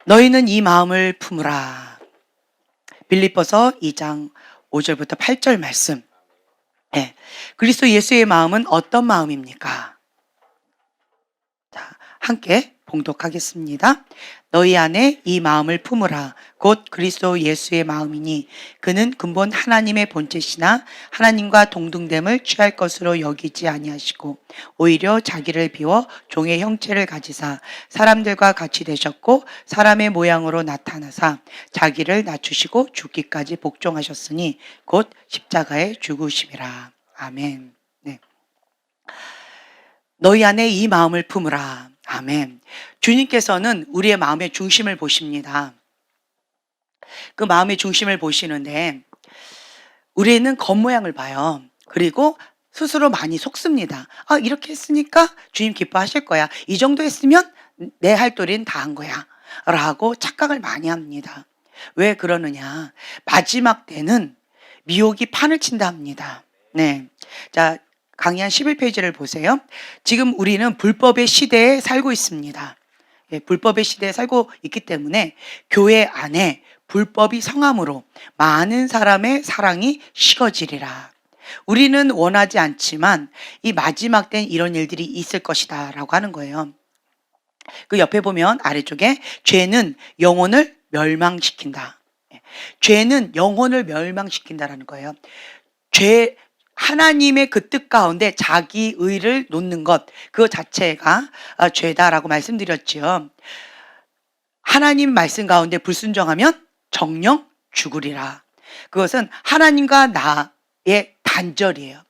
너희는 이 마음을 품으라. 빌립보서 2장 5절부터 8절 말씀. 예. 그리스도 예수의 마음은 어떤 마음입니까? 자, 함께 봉독하겠습니다. 너희 안에 이 마음을 품으라. 곧 그리스도 예수의 마음이니 그는 근본 하나님의 본체시나 하나님과 동등됨을 취할 것으로 여기지 아니하시고 오히려 자기를 비워 종의 형체를 가지사 사람들과 같이 되셨고 사람의 모양으로 나타나사 자기를 낮추시고 죽기까지 복종하셨으니 곧 십자가에 죽으심이라. 아멘. 네. 너희 안에 이 마음을 품으라. 아멘. 주님께서는 우리의 마음의 중심을 보십니다. 그 마음의 중심을 보시는데 우리는 겉모양을 봐요. 그리고 스스로 많이 속습니다. 아, 이렇게 했으니까 주님 기뻐하실 거야. 이 정도 했으면 내 할 도리는 다 한 거야. 라고 착각을 많이 합니다. 왜 그러느냐? 마지막 때는 미혹이 판을 친다 합니다. 네. 자, 강의 11페이지를 보세요. 지금 우리는 불법의 시대에 살고 있습니다. 예, 불법의 시대에 살고 있기 때문에 교회 안에 불법이 성함으로 많은 사람의 사랑이 식어지리라. 우리는 원하지 않지만 이 마지막 때는 이런 일들이 있을 것이다 라고 하는 거예요. 그 옆에 보면 아래쪽에 죄는 영혼을 멸망시킨다. 죄는 영혼을 멸망시킨다라는 거예요. 죄, 하나님의 그 뜻 가운데 자기 의를 놓는 것, 그 자체가 죄다라고 말씀드렸죠. 하나님 말씀 가운데 불순종하면 정령 죽으리라. 그것은 하나님과 나의 단절이에요.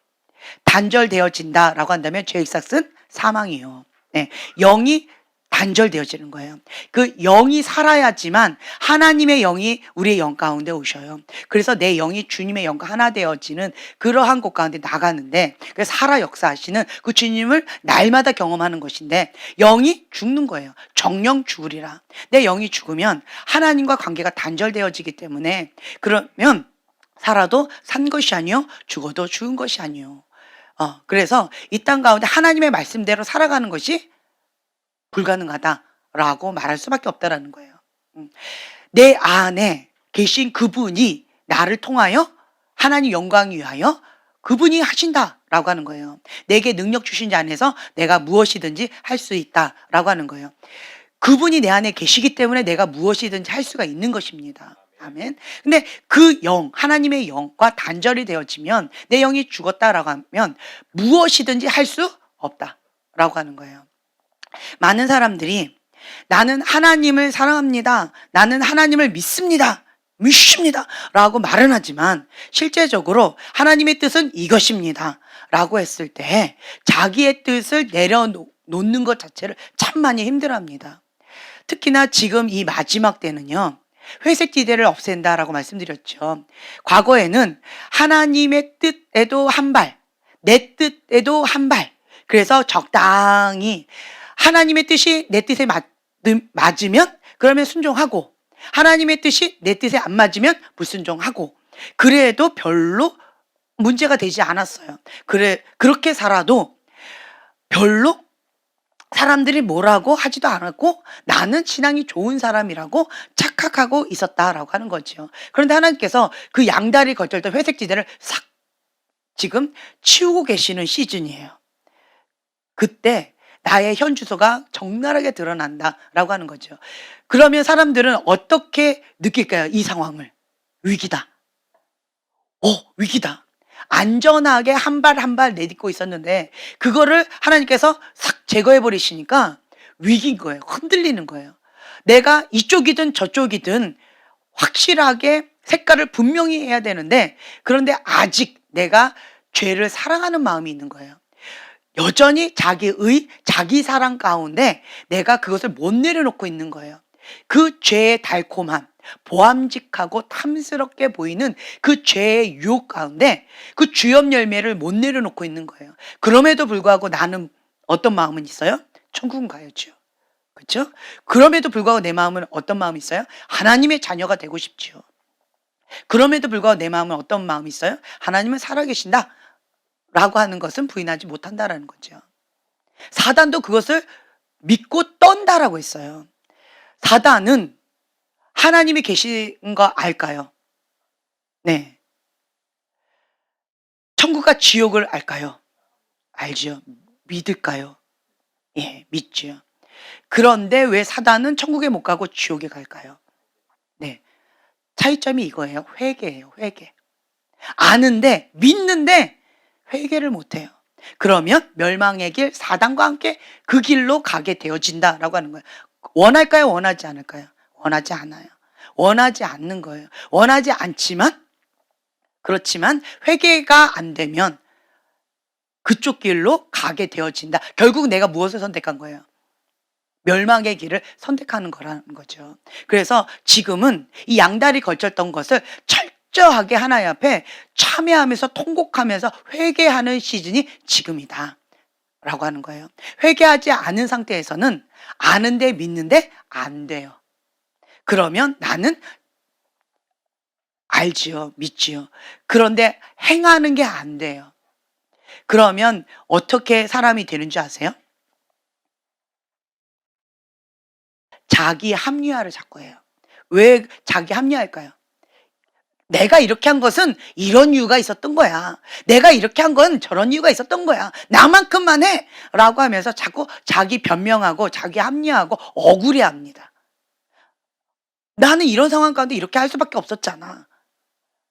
단절되어진다라고 한다면 죄의 삭은 사망이에요. 네, 영이 단절되어지는 거예요. 그 영이 살아야지만 하나님의 영이 우리의 영 가운데 오셔요. 그래서 내 영이 주님의 영과 하나 되어지는 그러한 곳 가운데 나가는데 살아 역사하시는 그 주님을 날마다 경험하는 것인데 영이 죽는 거예요. 정령 죽으리라. 내 영이 죽으면 하나님과 관계가 단절되어지기 때문에 그러면 살아도 산 것이 아니요 죽어도 죽은 것이 아니요. 그래서 이 땅 가운데 하나님의 말씀대로 살아가는 것이 불가능하다라고 말할 수밖에 없다라는 거예요. 내 안에 계신 그분이 나를 통하여 하나님 영광 위하여 그분이 하신다라고 하는 거예요. 내게 능력 주신 자 안에서 내가 무엇이든지 할 수 있다라고 하는 거예요. 그분이 내 안에 계시기 때문에 내가 무엇이든지 할 수가 있는 것입니다. 아멘. 근데 그 영, 하나님의 영과 단절이 되어지면 내 영이 죽었다라고 하면 무엇이든지 할 수 없다라고 하는 거예요. 많은 사람들이 나는 하나님을 사랑합니다. 나는 하나님을 믿습니다. 라고 말은 하지만 실제적으로 하나님의 뜻은 이것입니다. 라고 했을 때 자기의 뜻을 내려놓는 것 자체를 참 많이 힘들어합니다. 특히나 지금 이 마지막 때는요. 회색 지대를 없앤다라고 말씀드렸죠. 과거에는 하나님의 뜻에도 한 발, 내 뜻에도 한 발. 그래서 적당히 하나님의 뜻이 내 뜻에 맞으면 그러면 순종하고 하나님의 뜻이 내 뜻에 안 맞으면 불순종하고 그래도 별로 문제가 되지 않았어요. 그렇게 살아도 별로 사람들이 뭐라고 하지도 않았고 나는 신앙이 좋은 사람이라고 착각하고 있었다라고 하는 거죠. 그런데 하나님께서 그 양다리 걸쳤던 회색 지대를 싹 지금 치우고 계시는 시즌이에요. 그때 나의 현 주소가 적나라하게 드러난다라고 하는 거죠. 그러면 사람들은 어떻게 느낄까요? 이 상황을. 위기다. 위기다. 안전하게 한 발 한 발 내딛고 있었는데 그거를 하나님께서 싹 제거해 버리시니까 위기인 거예요. 흔들리는 거예요. 내가 이쪽이든 저쪽이든 확실하게 색깔을 분명히 해야 되는데 그런데 아직 내가 죄를 사랑하는 마음이 있는 거예요. 여전히 자기 사랑 가운데 내가 그것을 못 내려놓고 있는 거예요. 그 죄의 달콤함, 보암직하고 탐스럽게 보이는 그 죄의 유혹 가운데 그 주엽 열매를 못 내려놓고 있는 거예요. 그럼에도 불구하고 나는 어떤 마음은 있어요? 천국은 가야죠. 그렇죠? 그럼에도 불구하고 내 마음은 어떤 마음이 있어요? 하나님의 자녀가 되고 싶지요. 그럼에도 불구하고 내 마음은 어떤 마음이 있어요? 하나님은 살아계신다. 라고 하는 것은 부인하지 못한다라는 거죠. 사단도 그것을 믿고 떤다라고 했어요. 사단은 하나님이 계신 거 알까요? 네. 천국과 지옥을 알까요? 알지요. 믿을까요? 예, 믿지요. 그런데 왜 사단은 천국에 못 가고 지옥에 갈까요? 네. 차이점이 이거예요. 회개예요, 회개. 아는데, 믿는데 회개를 못 해요. 그러면 멸망의 길, 사단과 함께 그 길로 가게 되어진다라고 하는 거예요. 원할까요? 원하지 않을까요? 원하지 않아요. 원하지 않는 거예요. 원하지 않지만, 그렇지만 회개가 안 되면 그쪽 길로 가게 되어진다. 결국 내가 무엇을 선택한 거예요? 멸망의 길을 선택하는 거라는 거죠. 그래서 지금은 이 양다리 걸쳤던 것을 철저하게 하나님 앞에 참회하면서 통곡하면서 회개하는 시즌이 지금이다 라고 하는 거예요. 회개하지 않은 상태에서는 아는데 믿는데 안 돼요. 그러면 나는 알지요, 믿지요. 그런데 행하는 게 안 돼요. 그러면 어떻게 사람이 되는 줄 아세요? 자기 합리화를 자꾸 해요. 왜 자기 합리화할까요? 내가 이렇게 한 것은 이런 이유가 있었던 거야. 내가 이렇게 한 건 저런 이유가 있었던 거야. 나만큼만 해! 라고 하면서 자꾸 자기 변명하고 자기 합리화하고 억울해합니다. 나는 이런 상황 가운데 이렇게 할 수밖에 없었잖아.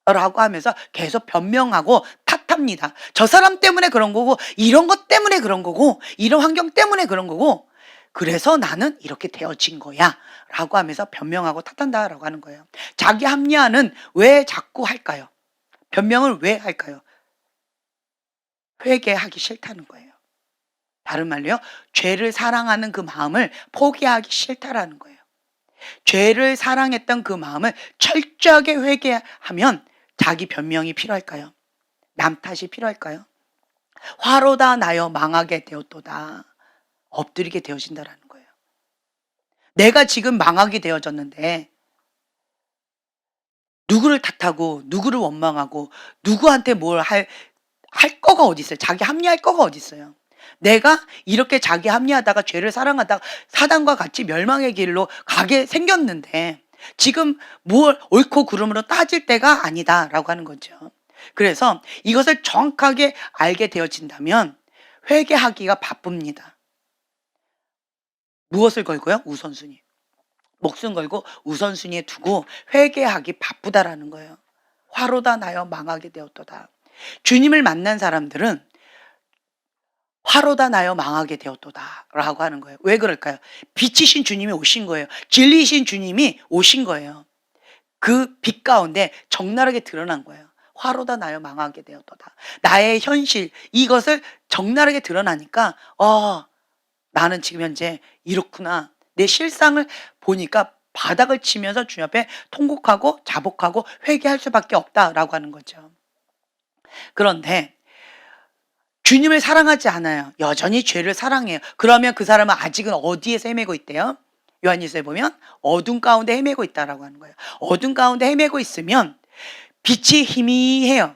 라고 하면서 계속 변명하고 탓합니다. 저 사람 때문에 그런 거고, 이런 것 때문에 그런 거고, 이런 환경 때문에 그런 거고, 그래서 나는 이렇게 되어진 거야 라고 하면서 변명하고 탓한다 라고 하는 거예요. 자기 합리화는 왜 자꾸 할까요? 변명을 왜 할까요? 회개하기 싫다는 거예요. 다른 말로요, 죄를 사랑하는 그 마음을 포기하기 싫다라는 거예요. 죄를 사랑했던 그 마음을 철저하게 회개하면 자기 변명이 필요할까요? 남 탓이 필요할까요? 화로다 나여 망하게 되었도다. 엎드리게 되어진다라는 거예요. 내가 지금 망하게 되어졌는데 누구를 탓하고 누구를 원망하고 누구한테 뭘 할 거가 어디 있어요? 자기 합리화할 거가 어디 있어요? 내가 이렇게 자기 합리하다가 죄를 사랑하다가 사단과 같이 멸망의 길로 가게 생겼는데 지금 뭘 옳고 그름으로 따질 때가 아니다라고 하는 거죠. 그래서 이것을 정확하게 알게 되어진다면 회개하기가 바쁩니다. 무엇을 걸고요? 우선순위. 목숨 걸고 우선순위에 두고 회개하기 바쁘다라는 거예요. 화로다 나여 망하게 되었도다. 주님을 만난 사람들은 화로다 나여 망하게 되었도다 라고 하는 거예요. 왜 그럴까요? 빛이신 주님이 오신 거예요. 진리이신 주님이 오신 거예요. 그 빛 가운데 적나라하게 드러난 거예요. 화로다 나여 망하게 되었도다. 나의 현실, 이것을 적나라하게 드러나니까 나는 지금 현재 이렇구나. 내 실상을 보니까 바닥을 치면서 주님 앞에 통곡하고 자복하고 회개할 수밖에 없다라고 하는 거죠. 그런데 주님을 사랑하지 않아요. 여전히 죄를 사랑해요. 그러면 그 사람은 아직은 어디에서 헤매고 있대요? 요한일서에 보면 어둠 가운데 헤매고 있다라고 하는 거예요. 어둠 가운데 헤매고 있으면 빛이 희미해요.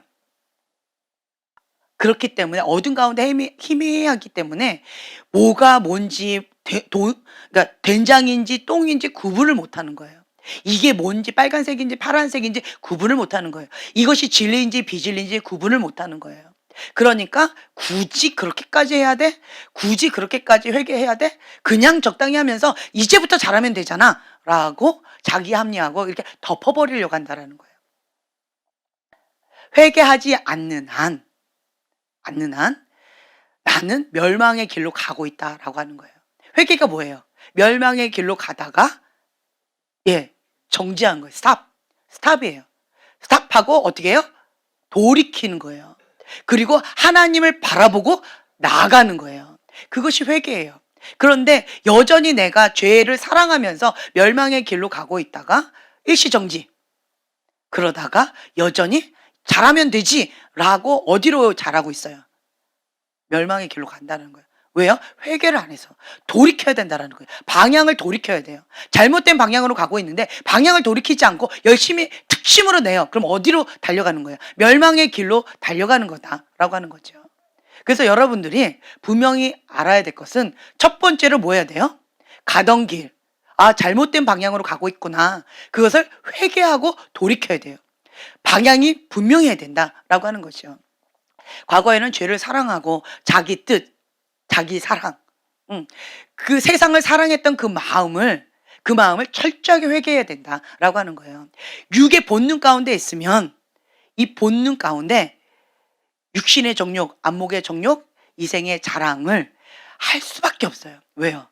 그렇기 때문에 어둠 가운데 희미하기 때문에 뭐가 뭔지 그러니까 된장인지 똥인지 구분을 못하는 거예요. 이게 뭔지 빨간색인지 파란색인지 구분을 못하는 거예요. 이것이 진리인지 비진리인지 구분을 못하는 거예요. 그러니까 굳이 그렇게까지 해야 돼? 굳이 그렇게까지 회개해야 돼? 그냥 적당히 하면서 이제부터 잘하면 되잖아 라고 자기 합리하고 이렇게 덮어버리려고 한다는 거예요. 회개하지 않는 한 나는 멸망의 길로 가고 있다라고 하는 거예요. 회개가 뭐예요? 멸망의 길로 가다가 정지한 거예요. 스탑이에요. 스탑하고 어떻게 해요? 돌이키는 거예요. 그리고 하나님을 바라보고 나아가는 거예요. 그것이 회개예요. 그런데 여전히 내가 죄를 사랑하면서 멸망의 길로 가고 있다가 일시정지. 그러다가 여전히 잘하면 되지라고 어디로 잘하고 있어요? 멸망의 길로 간다는 거예요. 왜요? 회개를 안 해서 돌이켜야 된다는 거예요. 방향을 돌이켜야 돼요. 잘못된 방향으로 가고 있는데 방향을 돌이키지 않고 열심히 특심으로 내요. 그럼 어디로 달려가는 거예요? 멸망의 길로 달려가는 거다라고 하는 거죠. 그래서 여러분들이 분명히 알아야 될 것은 첫 번째로 뭐 해야 돼요? 가던 길. 아, 잘못된 방향으로 가고 있구나. 그것을 회개하고 돌이켜야 돼요. 방향이 분명해야 된다라고 하는 거죠. 과거에는 죄를 사랑하고 자기 뜻, 자기 사랑, 그 세상을 사랑했던 그 마음을 철저하게 회개해야 된다라고 하는 거예요. 육의 본능 가운데 있으면 이 본능 가운데 육신의 정욕, 안목의 정욕, 이생의 자랑을 할 수밖에 없어요. 왜요?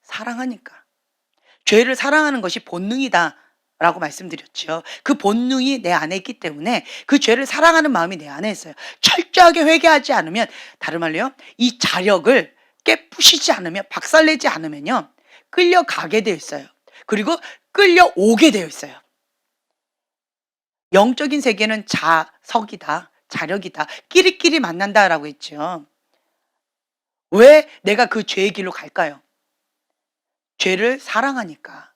사랑하니까. 죄를 사랑하는 것이 본능이다 라고 말씀드렸죠. 그 본능이 내 안에 있기 때문에 그 죄를 사랑하는 마음이 내 안에 있어요. 철저하게 회개하지 않으면, 다른 말로요, 이 자력을 깨부시지 않으면, 박살내지 않으면요, 끌려가게 되어 있어요. 그리고 끌려오게 되어 있어요. 영적인 세계는 자석이다, 자력이다, 끼리끼리 만난다라고 했죠. 왜 내가 그 죄의 길로 갈까요? 죄를 사랑하니까.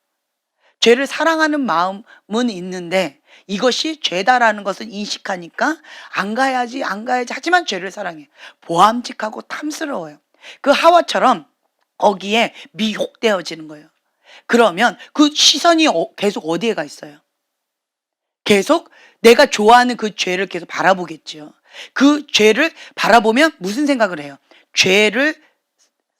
죄를 사랑하는 마음은 있는데 이것이 죄다라는 것을 인식하니까 안 가야지, 안 가야지. 하지만 죄를 사랑해. 보암직하고 탐스러워요. 그 하와처럼 거기에 미혹되어지는 거예요. 그러면 그 시선이 계속 어디에 가 있어요? 계속 내가 좋아하는 그 죄를 계속 바라보겠죠. 그 죄를 바라보면 무슨 생각을 해요? 죄를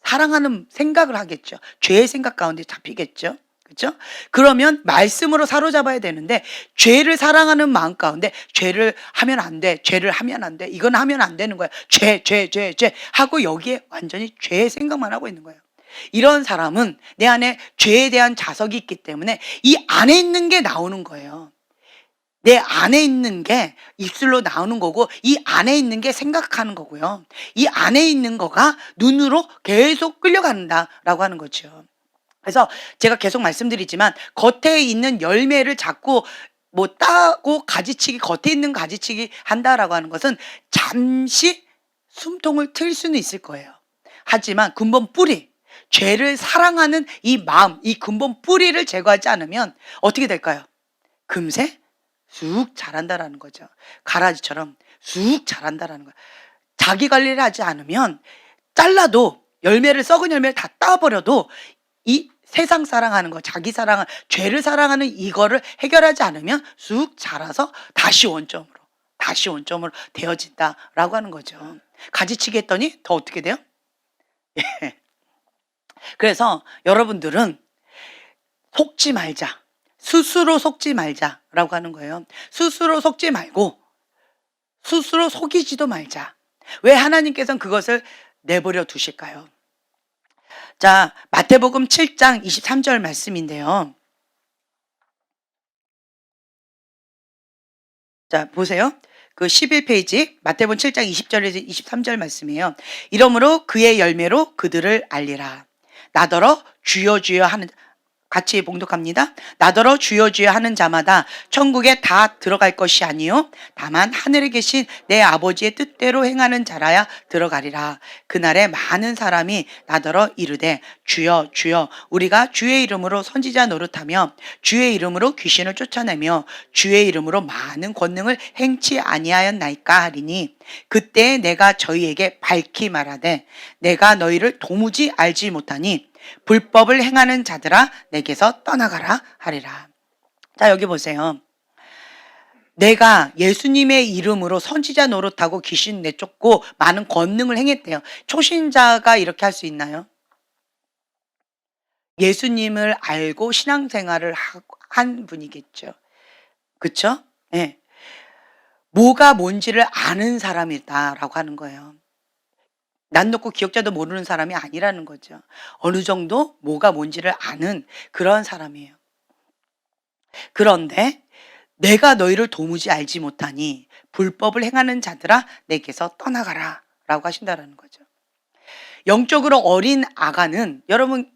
사랑하는 생각을 하겠죠. 죄의 생각 가운데 잡히겠죠. 그렇죠? 그러면 말씀으로 사로잡아야 되는데 죄를 사랑하는 마음 가운데 죄를 하면 안 돼, 죄를 하면 안 돼, 이건 하면 안 되는 거야, 죄 하고 여기에 완전히 죄의 생각만 하고 있는 거예요. 이런 사람은 내 안에 죄에 대한 자석이 있기 때문에 이 안에 있는 게 나오는 거예요. 내 안에 있는 게 입술로 나오는 거고 이 안에 있는 게 생각하는 거고요. 이 안에 있는 거가 눈으로 계속 끌려간다라고 하는 거죠. 그래서 제가 계속 말씀드리지만 겉에 있는 열매를 자꾸 뭐 따고 가지치기, 겉에 있는 가지치기 한다라고 하는 것은 잠시 숨통을 틀 수는 있을 거예요. 하지만 근본 뿌리, 죄를 사랑하는 이 마음, 이 근본 뿌리를 제거하지 않으면 어떻게 될까요? 금세 쑥 자란다라는 거죠. 가라지처럼 쑥 자란다라는 거예요. 자기 관리를 하지 않으면 잘라도 열매를, 썩은 열매를 다 따버려도 이 세상 사랑하는 거, 자기 사랑은, 죄를 사랑하는 이거를 해결하지 않으면 쑥 자라서 다시 원점으로 되어진다라고 하는 거죠. 가지치기 했더니 더 어떻게 돼요? 예. 그래서 여러분들은 속지 말자. 스스로 속지 말자라고 하는 거예요. 스스로 속지 말고 스스로 속이지도 말자. 왜 하나님께서는 그것을 내버려 두실까요? 자, 마태복음 7장 23절 말씀인데요. 자, 보세요. 그 11페이지 마태복음 7장 20절에서 23절 말씀이에요. 이러므로 그의 열매로 그들을 알리라. 나더러 주여 주여 하는, 같이 봉독합니다. 나더러 주여 주여 하는 자마다 천국에 다 들어갈 것이 아니요 다만 하늘에 계신 내 아버지의 뜻대로 행하는 자라야 들어가리라. 그날에 많은 사람이 나더러 이르되 주여 주여 우리가 주의 이름으로 선지자 노릇하며 주의 이름으로 귀신을 쫓아내며 주의 이름으로 많은 권능을 행치 아니하였나이까 하리니 그때 내가 저희에게 밝히 말하되 내가 너희를 도무지 알지 못하니 불법을 행하는 자들아 내게서 떠나가라 하리라. 자, 여기 보세요. 내가 예수님의 이름으로 선지자 노릇하고 귀신 내쫓고 많은 권능을 행했대요. 초신자가 이렇게 할 수 있나요? 예수님을 알고 신앙생활을 한 분이겠죠. 그렇죠? 네. 뭐가 뭔지를 아는 사람이다라고 하는 거예요. 난 놓고 기억자도 모르는 사람이 아니라는 거죠. 어느 정도 뭐가 뭔지를 아는 그런 사람이에요. 그런데 내가 너희를 도무지 알지 못하니 불법을 행하는 자들아 내게서 떠나가라 라고 하신다는 거죠. 영적으로 어린 아가는, 여러분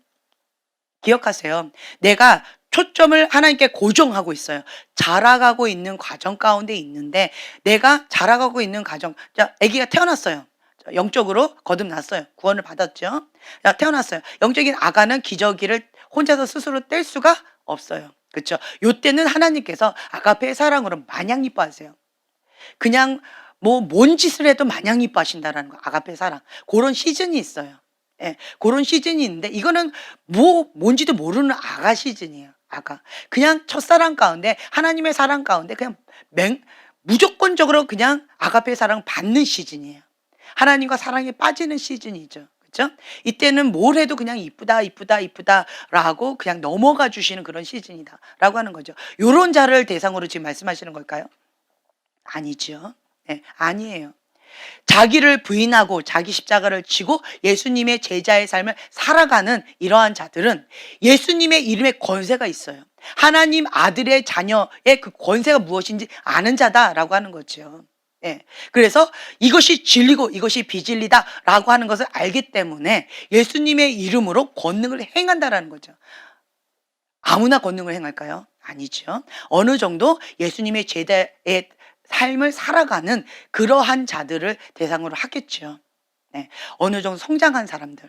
기억하세요. 내가 초점을 하나님께 고정하고 있어요. 자라가고 있는 과정 가운데 있는데 내가 자라가고 있는 과정, 자, 아기가 태어났어요. 영적으로 거듭났어요. 구원을 받았죠. 태어났어요. 영적인 아가는 기저귀를 혼자서 스스로 뗄 수가 없어요. 그렇죠? 요때는 하나님께서 아가페의 사랑으로 마냥 이뻐하세요. 그냥 뭔 짓을 해도 마냥 이뻐하신다라는 거. 아가페의 사랑. 그런 시즌이 있어요. 예, 그런 시즌이 있는데 이거는 뭔지도 모르는 아가 시즌이에요. 아가. 그냥 첫사랑 가운데 하나님의 사랑 가운데 그냥 무조건적으로 그냥 아가페 사랑 받는 시즌이에요. 하나님과 사랑에 빠지는 시즌이죠. 그렇죠? 이때는 뭘 해도 그냥 이쁘다 이쁘다 이쁘다라고 그냥 넘어가 주시는 그런 시즌이다라고 하는 거죠. 요런 자를 대상으로 지금 말씀하시는 걸까요? 아니죠. 네, 아니에요. 자기를 부인하고 자기 십자가를 지고 예수님의 제자의 삶을 살아가는 이러한 자들은 예수님의 이름에 권세가 있어요. 하나님 아들의 자녀의 그 권세가 무엇인지 아는 자다라고 하는 거죠. 예. 그래서 이것이 진리고 이것이 비진리다라고 하는 것을 알기 때문에 예수님의 이름으로 권능을 행한다라는 거죠. 아무나 권능을 행할까요? 아니죠. 어느 정도 예수님의 제자의 삶을 살아가는 그러한 자들을 대상으로 하겠죠. 네. 어느 정도 성장한 사람들.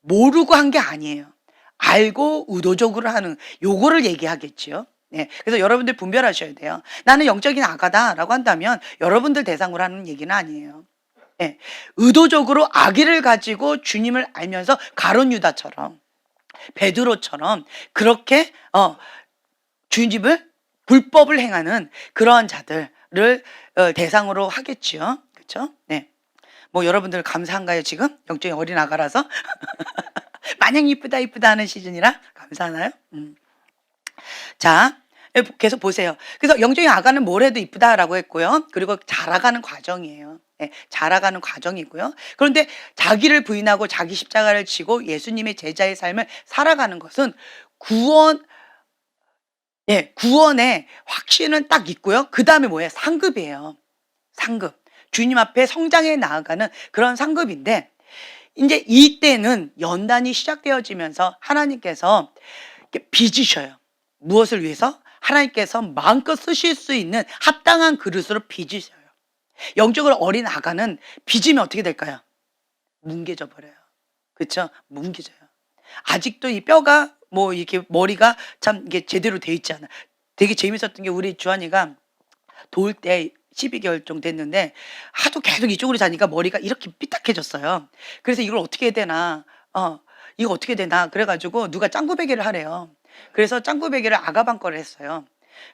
모르고 한 게 아니에요. 알고 의도적으로 하는 요거를 얘기하겠죠. 네. 그래서 여러분들 분별하셔야 돼요. 나는 영적인 아가다라고 한다면 여러분들 대상으로 하는 얘기는 아니에요. 네. 의도적으로 악의를 가지고 주님을 알면서 가룟 유다처럼 베드로처럼 그렇게 주님을 불법을 행하는 그러한 자들을 대상으로 하겠죠. 그렇죠? 네. 뭐 여러분들 감사한가요 지금? 영적인 어린 아가라서 마냥 이쁘다 이쁘다 하는 시즌이라 감사하나요? 자, 계속 보세요. 그래서 영적인 아가는 뭘 해도 이쁘다라고 했고요. 그리고 자라가는 과정이에요. 네, 자라가는 과정이고요. 그런데 자기를 부인하고 자기 십자가를 지고 예수님의 제자의 삶을 살아가는 것은 구원, 예, 구원의 확신은 딱 있고요. 그 다음에 뭐예요? 상급이에요. 상급. 주님 앞에 성장해 나아가는 그런 상급인데, 이제 이때는 연단이 시작되어지면서 하나님께서 이렇게 빚으셔요. 무엇을 위해서? 하나님께서 마음껏 쓰실 수 있는 합당한 그릇으로 빚으셔요. 영적으로 어린 아가는 빚으면 어떻게 될까요? 뭉개져 버려요. 그렇죠? 뭉개져요. 아직도 이 뼈가 뭐 이렇게 머리가 참 이게 제대로 돼 있지 않아. 되게 재밌었던 게 우리 주한이가 돌 때 12개월 정도 됐는데 하도 계속 이쪽으로 자니까 머리가 이렇게 삐딱해졌어요. 그래서 이걸 어떻게 해야 되나? 이거 어떻게 되나? 그래가지고 누가 짱구베개를 하래요. 그래서 짱구베개를 아가방 거를 했어요.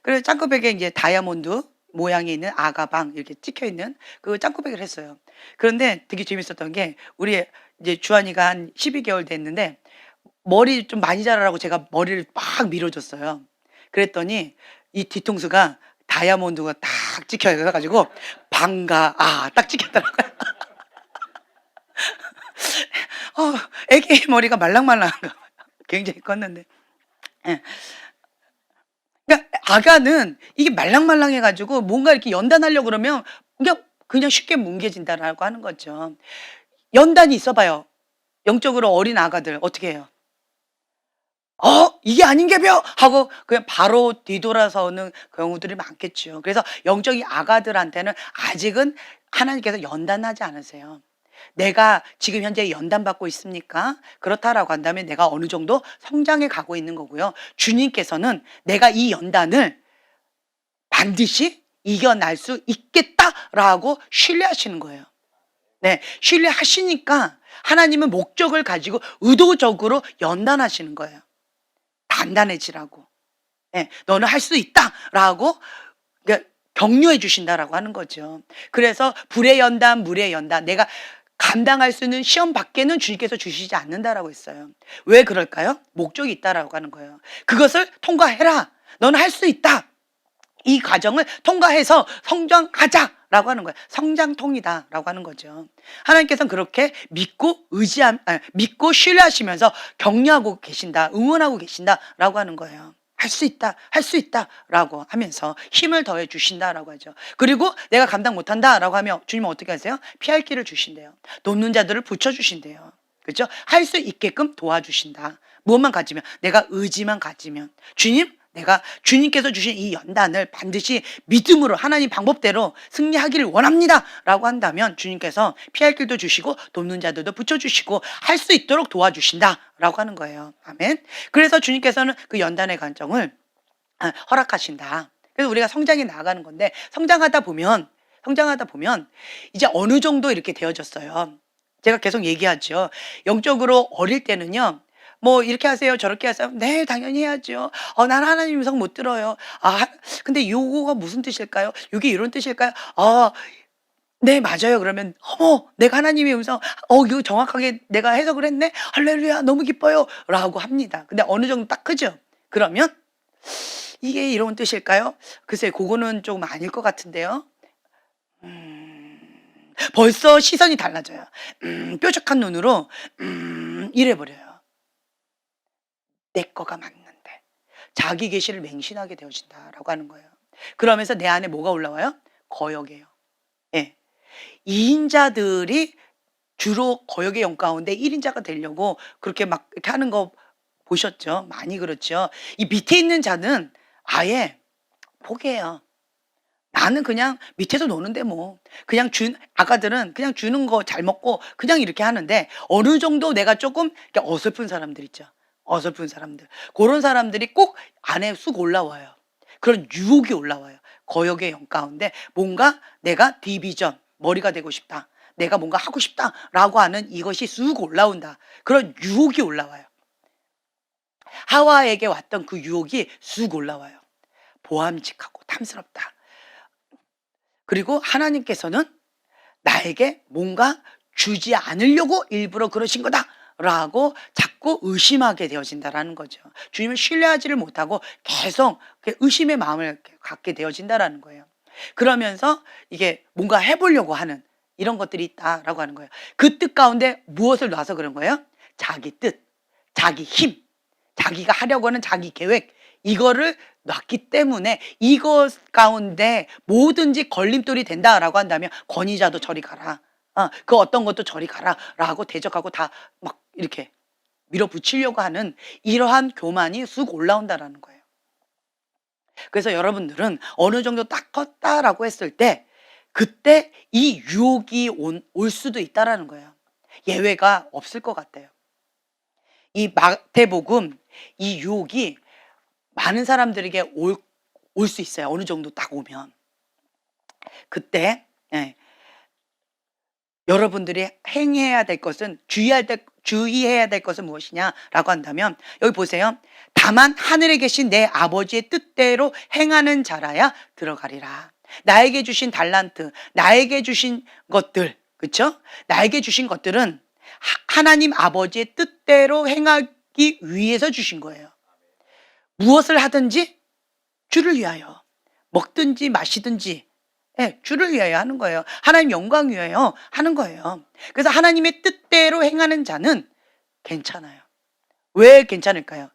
그래서 짱구베개 이제 다이아몬드 모양이 있는 아가방 이렇게 찍혀 있는 그 짱구베개를 했어요. 그런데 되게 재밌었던 게 우리 이제 주한이가 한 12개월 됐는데 머리 좀 많이 자라라고 제가 머리를 막 밀어줬어요. 그랬더니 이 뒤통수가 다이아몬드가 딱 찍혀 가지고 방가 딱 찍혔더라고요. 애기 머리가 말랑말랑한 거 굉장히 컸는데. 예. 그러니까 아가는 이게 말랑말랑해 가지고 뭔가 이렇게 연단하려고 그러면 그냥 쉽게 뭉개진다라고 하는 거죠. 연단이 있어 봐요. 영적으로 어린 아가들 어떻게 해요? 이게 아닌게벼 하고 그냥 바로 뒤돌아서는 경우들이 많겠죠. 그래서 영적인 아가들한테는 아직은 하나님께서 연단하지 않으세요. 내가 지금 현재 연단받고 있습니까? 그렇다라고 한다면 내가 어느 정도 성장해 가고 있는 거고요. 주님께서는 내가 이 연단을 반드시 이겨낼 수 있겠다라고 신뢰하시는 거예요. 네, 신뢰하시니까 하나님은 목적을 가지고 의도적으로 연단하시는 거예요. 단단해지라고. 네, 너는 할 수 있다라고 격려해 주신다라고 하는 거죠. 그래서 불의 연단, 물의 연단, 내가 감당할 수 있는 시험 밖에는 주님께서 주시지 않는다라고 했어요. 왜 그럴까요? 목적이 있다라고 하는 거예요. 그것을 통과해라. 너는 할 수 있다. 이 과정을 통과해서 성장하자라고 하는 거예요. 성장통이다라고 하는 거죠. 하나님께서는 그렇게 믿고 신뢰하시면서 격려하고 계신다, 응원하고 계신다라고 하는 거예요. 할 수 있다, 할 수 있다라고 하면서 힘을 더해 주신다라고 하죠. 그리고 내가 감당 못한다라고 하면 주님은 어떻게 하세요? 피할 길을 주신대요. 돕는 자들을 붙여주신대요. 그렇죠? 할 수 있게끔 도와주신다. 무엇만 가지면, 내가 의지만 가지면, 내가 주님께서 주신 이 연단을 반드시 믿음으로 하나님 방법대로 승리하기를 원합니다 라고 한다면 주님께서 피할 길도 주시고 돕는 자들도 붙여주시고 할 수 있도록 도와주신다 라고 하는 거예요. 아멘. 그래서 주님께서는 그 연단의 관정을 허락하신다. 그래서 우리가 성장해 나가는 건데 성장하다 보면 이제 어느 정도 이렇게 되어졌어요. 제가 계속 얘기하죠. 영적으로 어릴 때는요. 뭐 이렇게 하세요. 저렇게 하세요. 네, 당연히 해야죠. 난 하나님 음성 못 들어요. 근데 요거가 무슨 뜻일까요? 요게 이런 뜻일까요? 네, 맞아요. 그러면 어머, 내가 하나님의 음성 이거 정확하게 내가 해석을 했네. 할렐루야. 너무 기뻐요.라고 합니다. 근데 어느 정도 딱 크죠. 그러면 이게 이런 뜻일까요? 글쎄, 그거는 좀 아닐 것 같은데요. 벌써 시선이 달라져요. 뾰족한 눈으로 이래 버려요. 내 거가 맞는데 자기 계시를 맹신하게 되어진다라고 하는 거예요. 그러면서 내 안에 뭐가 올라와요? 거역이에요. 예. 2인자들이 주로 거역의 영 가운데 1인자가 되려고 그렇게 막 이렇게 하는 거 보셨죠? 많이 그렇죠. 이 밑에 있는 자는 아예 포기해요. 나는 그냥 밑에서 노는데 뭐. 그냥 아가들은 그냥 주는 거 잘 먹고 그냥 이렇게 하는데 어느 정도 내가 조금 이렇게 어설픈 사람들 있죠. 어설픈 사람들. 그런 사람들이 꼭 안에 쑥 올라와요. 그런 유혹이 올라와요. 거역의 영 가운데 뭔가 내가 디비전, 머리가 되고 싶다. 내가 뭔가 하고 싶다라고 하는 이것이 쑥 올라온다. 그런 유혹이 올라와요. 하와에게 왔던 그 유혹이 쑥 올라와요. 보암직하고 탐스럽다. 그리고 하나님께서는 나에게 뭔가 주지 않으려고 일부러 그러신 거다라고 자꾸 의심하게 되어진다라는 거죠. 주님을 신뢰하지를 못하고 계속 의심의 마음을 갖게 되어진다라는 거예요. 그러면서 이게 뭔가 해보려고 하는 이런 것들이 있다라고 하는 거예요. 그 뜻 가운데 무엇을 놔서 그런 거예요? 자기 뜻, 자기 힘, 자기가 하려고 하는 자기 계획, 이거를 놨기 때문에 이것 가운데 뭐든지 걸림돌이 된다라고 한다면 권위자도 저리 가라. 그 어떤 것도 저리 가라라고 대적하고 다 막 이렇게 밀어붙이려고 하는 이러한 교만이 쑥 올라온다라는 거예요. 그래서 여러분들은 어느 정도 딱 컸다라고 했을 때 그때 이 유혹이 올 수도 있다라는 거예요. 예외가 없을 것 같아요. 이 마태복음 이 유혹이 많은 사람들에게 올 수 있어요. 어느 정도 딱 오면. 그때 여러분들이 행해야 될 것은 주의해야 될 것은 무엇이냐라고 한다면 여기 보세요. 다만 하늘에 계신 내 아버지의 뜻대로 행하는 자라야 들어가리라. 나에게 주신 달란트, 나에게 주신 것들, 그렇죠? 나에게 주신 것들은 하나님 아버지의 뜻대로 행하기 위해서 주신 거예요. 무엇을 하든지 주를 위하여 먹든지 마시든지 주를 위하여 하는 거예요. 하나님 영광 위하여 하는 거예요. 그래서 하나님의 뜻대로 행하는 자는 괜찮아요. 왜 괜찮을까요?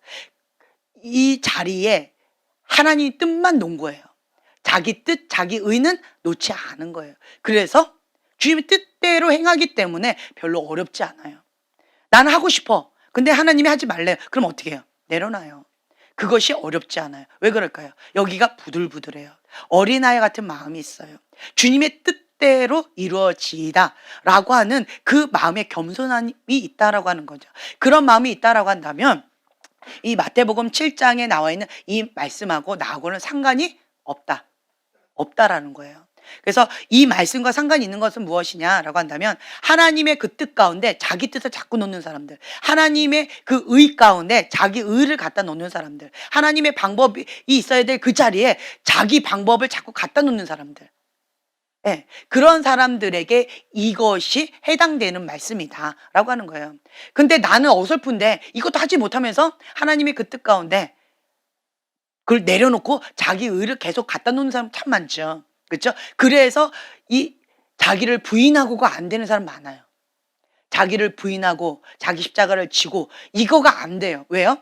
이 자리에 하나님 뜻만 놓은 거예요. 자기 뜻, 자기 의는 놓지 않은 거예요. 그래서 주님의 뜻대로 행하기 때문에 별로 어렵지 않아요. 나는 하고 싶어. 근데 하나님이 하지 말래요. 그럼 어떻게 해요? 내려놔요. 그것이 어렵지 않아요. 왜 그럴까요? 여기가 부들부들해요. 어린아이 같은 마음이 있어요. 주님의 뜻대로 이루어지다라고 하는 그 마음의 겸손함이 있다라고 하는 거죠. 그런 마음이 있다라고 한다면 이 마태복음 7장에 나와 있는 이 말씀하고 나하고는 상관이 없다라는 거예요. 그래서 이 말씀과 상관이 있는 것은 무엇이냐라고 한다면 하나님의 그 뜻 가운데 자기 뜻을 자꾸 놓는 사람들, 하나님의 그 의 가운데 자기 의를 갖다 놓는 사람들, 하나님의 방법이 있어야 될 그 자리에 자기 방법을 자꾸 갖다 놓는 사람들, 그런 사람들에게 이것이 해당되는 말씀이다라고 하는 거예요. 근데 나는 어설픈데 이것도 하지 못하면서 하나님의 그 뜻 가운데 그걸 내려놓고 자기 의를 계속 갖다 놓는 사람 참 많죠. 그렇죠? 그래서 이 자기를 부인하고가 안 되는 사람 많아요. 자기를 부인하고 자기 십자가를 지고 이거가 안 돼요. 왜요?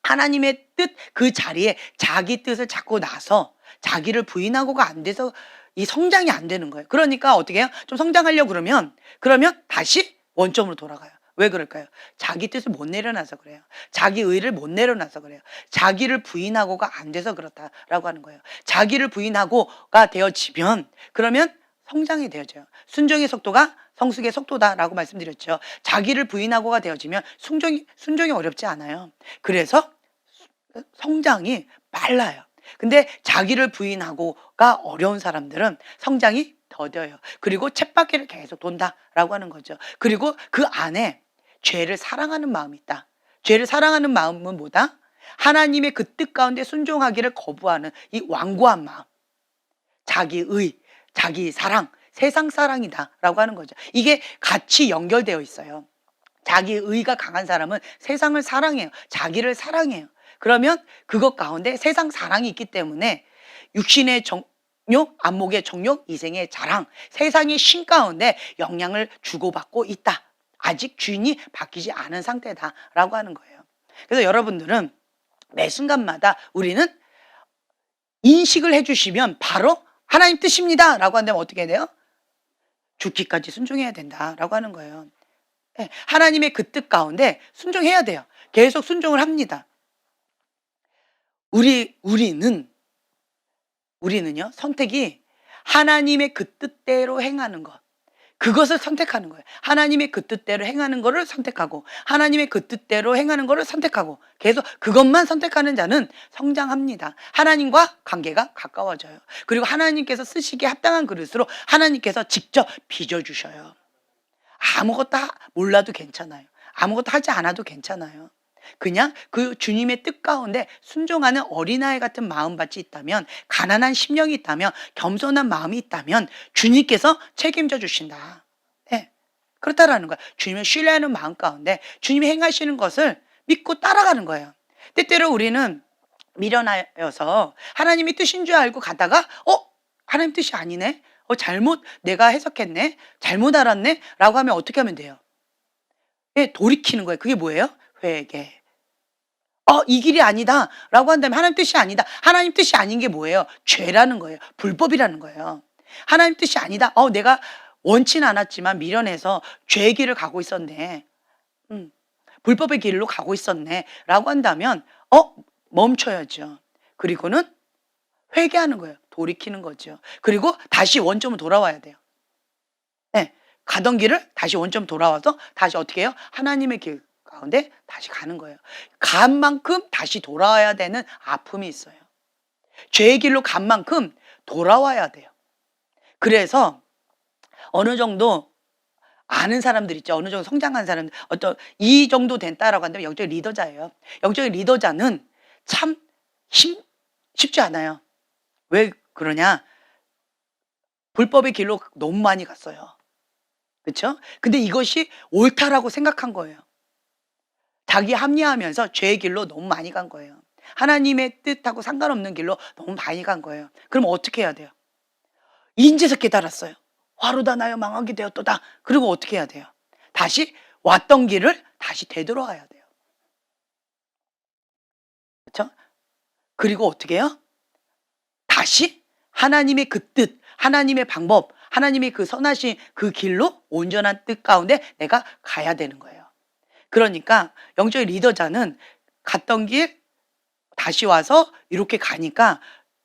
하나님의 뜻 그 자리에 자기 뜻을 자꾸 놔서 자기를 부인하고가 안 돼서 이 성장이 안 되는 거예요. 그러니까 어떻게 해요? 좀 성장하려고 그러면 다시 원점으로 돌아가요. 왜 그럴까요? 자기 뜻을 못 내려놔서 그래요. 자기 의를 못 내려놔서 그래요. 자기를 부인하고가 안 돼서 그렇다라고 하는 거예요. 자기를 부인하고가 되어지면 그러면 성장이 되어져요. 순종의 속도가 성숙의 속도다라고 말씀드렸죠. 자기를 부인하고가 되어지면 순종이 어렵지 않아요. 그래서 성장이 빨라요. 근데 자기를 부인하고가 어려운 사람들은 성장이 더뎌요. 그리고 쳇바퀴를 계속 돈다라고 하는 거죠. 그리고 그 안에 죄를 사랑하는 마음이 있다. 죄를 사랑하는 마음은 뭐다? 하나님의 그 뜻 가운데 순종하기를 거부하는 이 완고한 마음. 자기의, 자기 사랑, 세상 사랑이다라고 하는 거죠. 이게 같이 연결되어 있어요. 자기 의가 강한 사람은 세상을 사랑해요. 자기를 사랑해요. 그러면 그것 가운데 세상 사랑이 있기 때문에 육신의 정욕, 안목의 정욕, 이생의 자랑, 세상의 신 가운데 영향을 주고받고 있다. 아직 주인이 바뀌지 않은 상태다라고 하는 거예요. 그래서 여러분들은 매 순간마다 우리는 인식을 해주시면 바로 하나님 뜻입니다 라고 한다면 어떻게 해야 돼요? 죽기까지 순종해야 된다라고 하는 거예요. 하나님의 그 뜻 가운데 순종해야 돼요. 계속 순종을 합니다. 우리는요, 선택이 하나님의 그 뜻대로 행하는 것, 그것을 선택하는 거예요. 하나님의 그 뜻대로 행하는 것을 선택하고, 하나님의 그 뜻대로 행하는 것을 선택하고, 계속 그것만 선택하는 자는 성장합니다. 하나님과 관계가 가까워져요. 그리고 하나님께서 쓰시기에 합당한 그릇으로 하나님께서 직접 빚어주셔요. 아무것도 몰라도 괜찮아요. 아무것도 하지 않아도 괜찮아요. 그냥 그 주님의 뜻 가운데 순종하는 어린아이 같은 마음밭이 있다면, 가난한 심령이 있다면, 겸손한 마음이 있다면 주님께서 책임져 주신다. 네, 그렇다라는 거예요. 주님을 신뢰하는 마음 가운데 주님이 행하시는 것을 믿고 따라가는 거예요. 때때로 우리는 미련하여서 하나님의 뜻인 줄 알고 가다가 하나님 뜻이 아니네? 잘못 내가 해석했네? 잘못 알았네? 라고 하면 어떻게 하면 돼요? 돌이키는 거예요. 그게 뭐예요? 회개. 이 길이 아니다 라고 한다면 하나님 뜻이 아니다. 하나님 뜻이 아닌 게 뭐예요? 죄라는 거예요. 불법이라는 거예요. 하나님 뜻이 아니다. 내가 원치는 않았지만 미련해서 죄의 길을 가고 있었네. 불법의 길로 가고 있었네 라고 한다면 멈춰야죠. 그리고는 회개하는 거예요. 돌이키는 거죠. 그리고 다시 원점으로 돌아와야 돼요. 네, 가던 길을 다시 원점 돌아와서 다시 어떻게 해요? 하나님의 길 가운데 다시 가는 거예요. 간 만큼 다시 돌아와야 되는 아픔이 있어요. 죄의 길로 간 만큼 돌아와야 돼요. 그래서 어느 정도 아는 사람들 있죠. 어느 정도 성장한 사람들, 이 정도 된다라고 한다면 영적인 리더자예요. 영적인 리더자는 참 쉽지 않아요. 왜 그러냐? 불법의 길로 너무 많이 갔어요. 그렇죠? 근데 이것이 옳다라고 생각한 거예요. 자기 합리화하면서 죄의 길로 너무 많이 간 거예요. 하나님의 뜻하고 상관없는 길로 너무 많이 간 거예요. 그럼 어떻게 해야 돼요? 인제서 깨달았어요. 화로다 나여 망하게 되었도다. 그리고 어떻게 해야 돼요? 다시 왔던 길을 다시 되돌아와야 돼요. 그렇죠? 그리고 어떻게 해요? 다시 하나님의 그 뜻, 하나님의 방법, 하나님의 그 선하신 그 길로 온전한 뜻 가운데 내가 가야 되는 거예요. 그러니까 영적인 리더자는 갔던 길 다시 와서 이렇게 가니까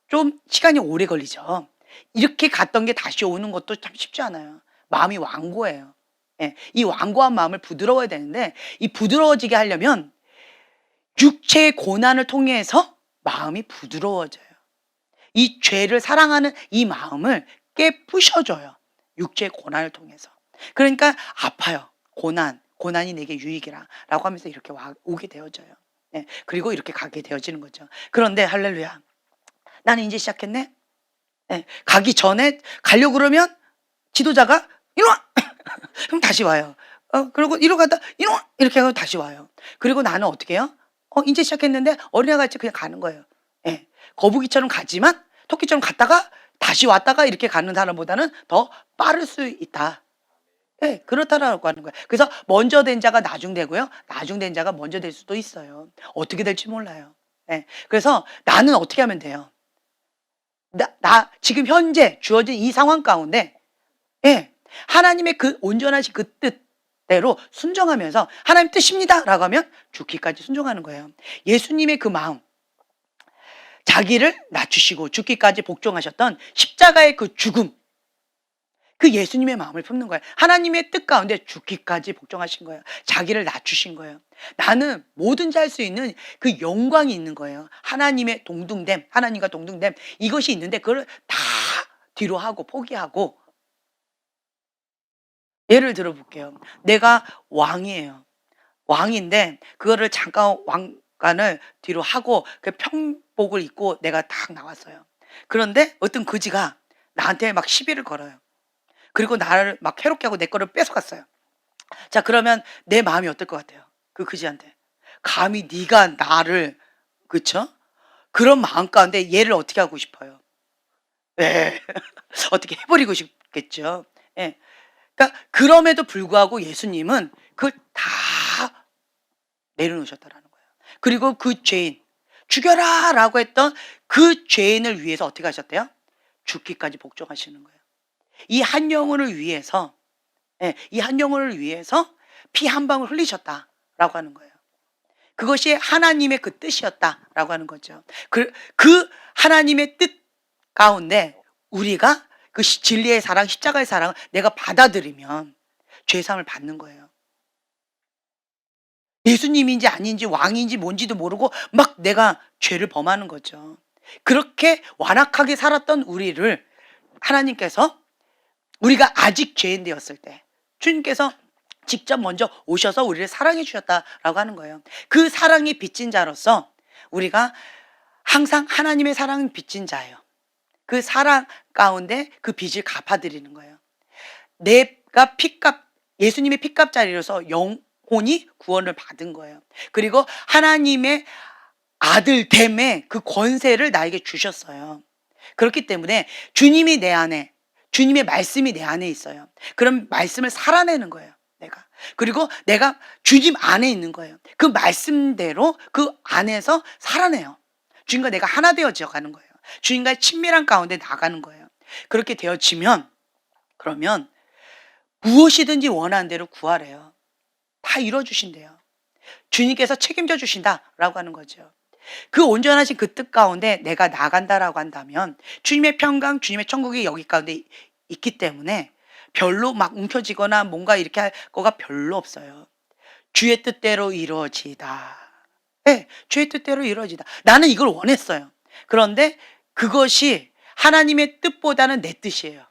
좀 시간이 오래 걸리죠. 이렇게 갔던 게 다시 오는 것도 참 쉽지 않아요. 마음이 완고해요. 이 완고한 마음을 부드러워야 되는데, 이 부드러워지게 하려면 육체의 고난을 통해서 마음이 부드러워져요. 이 죄를 사랑하는 이 마음을 깨부셔줘요. 육체의 고난을 통해서. 그러니까 아파요. 고난이 내게 유익이라 라고 하면서 이렇게 오게 되어져요. 그리고 이렇게 가게 되어지는 거죠. 그런데 할렐루야, 나는 이제 시작했네. 가기 전에 가려고 그러면 지도자가 이리와 그럼 다시 와요. 그리고 이리로 가다 이리와 이렇게 하고 다시 와요. 그리고 나는 어떻게 해요? 이제 시작했는데 어린애같이 그냥 가는 거예요. 거북이처럼 가지만 토끼처럼 갔다가 다시 왔다가 이렇게 가는 사람보다는 더 빠를 수 있다. 그렇다라고 하는 거예요. 그래서 먼저 된 자가 나중되고요. 나중된 자가 먼저 될 수도 있어요. 어떻게 될지 몰라요. 그래서 나는 어떻게 하면 돼요? 나 지금 현재 주어진 이 상황 가운데 하나님의 그 온전하신 그 뜻대로 순종하면서 하나님 뜻입니다 라고 하면 죽기까지 순종하는 거예요. 예수님의 그 마음, 자기를 낮추시고 죽기까지 복종하셨던 십자가의 그 죽음, 그 예수님의 마음을 품는 거예요. 하나님의 뜻 가운데 죽기까지 복종하신 거예요. 자기를 낮추신 거예요. 나는 뭐든지 할 수 있는 그 영광이 있는 거예요. 하나님의 동등됨, 하나님과 동등됨, 이것이 있는데 그걸 다 뒤로 하고 포기하고 예를 들어 볼게요. 내가 왕이에요. 왕인데 그거를 잠깐 왕관을 뒤로 하고 그 평복을 입고 내가 딱 나왔어요. 그런데 어떤 거지가 나한테 막 시비를 걸어요. 그리고 나를 막 괴롭게 하고 내 거를 뺏어갔어요. 자, 그러면 내 마음이 어떨 것 같아요? 그 그지한테. 감히 네가 나를, 그쵸? 그런 마음 가운데 얘를 어떻게 하고 싶어요? 예. 어떻게 해버리고 싶겠죠. 예. 그러니까 그럼에도 불구하고 예수님은 그걸 다 내려놓으셨다라는 거예요. 그리고 그 죄인, 죽여라라고 했던 그 죄인을 위해서 어떻게 하셨대요? 죽기까지 복종하시는 거예요. 이 한 영혼을 위해서, 예, 이 한 영혼을 위해서 피 한 방울 흘리셨다라고 하는 거예요. 그것이 하나님의 그 뜻이었다라고 하는 거죠. 그 하나님의 뜻 가운데 우리가 그 진리의 사랑, 십자가의 사랑을 내가 받아들이면 죄사함을 받는 거예요. 예수님인지 아닌지 왕인지 뭔지도 모르고 막 내가 죄를 범하는 거죠. 그렇게 완악하게 살았던 우리를 하나님께서, 우리가 아직 죄인 되었을 때 주님께서 직접 먼저 오셔서 우리를 사랑해 주셨다라고 하는 거예요. 그 사랑이 빚진 자로서 우리가 항상 하나님의 사랑은 빚진 자예요. 그 사랑 가운데 그 빚을 갚아드리는 거예요. 내가 피값, 예수님의 피값자리로서 영혼이 구원을 받은 거예요. 그리고 하나님의 아들됨의 그 권세를 나에게 주셨어요. 그렇기 때문에 주님이 내 안에, 주님의 말씀이 내 안에 있어요. 그럼 말씀을 살아내는 거예요, 내가. 그리고 내가 주님 안에 있는 거예요. 그 말씀대로 그 안에서 살아내요. 주님과 내가 하나 되어져 가는 거예요. 주님과의 친밀한 가운데 나가는 거예요. 그렇게 되어지면, 그러면 무엇이든지 원하는 대로 구하래요. 다 이루어주신대요. 주님께서 책임져 주신다라고 하는 거죠. 그 온전하신 그 뜻 가운데 내가 나간다라고 한다면 주님의 평강, 주님의 천국이 여기 가운데 있기 때문에 별로 막 움켜쥐거나 뭔가 이렇게 할 거가 별로 없어요. 주의 뜻대로 이루어지다. 네, 주의 뜻대로 이루어지다. 나는 이걸 원했어요. 그런데 그것이 하나님의 뜻보다는 내 뜻이에요.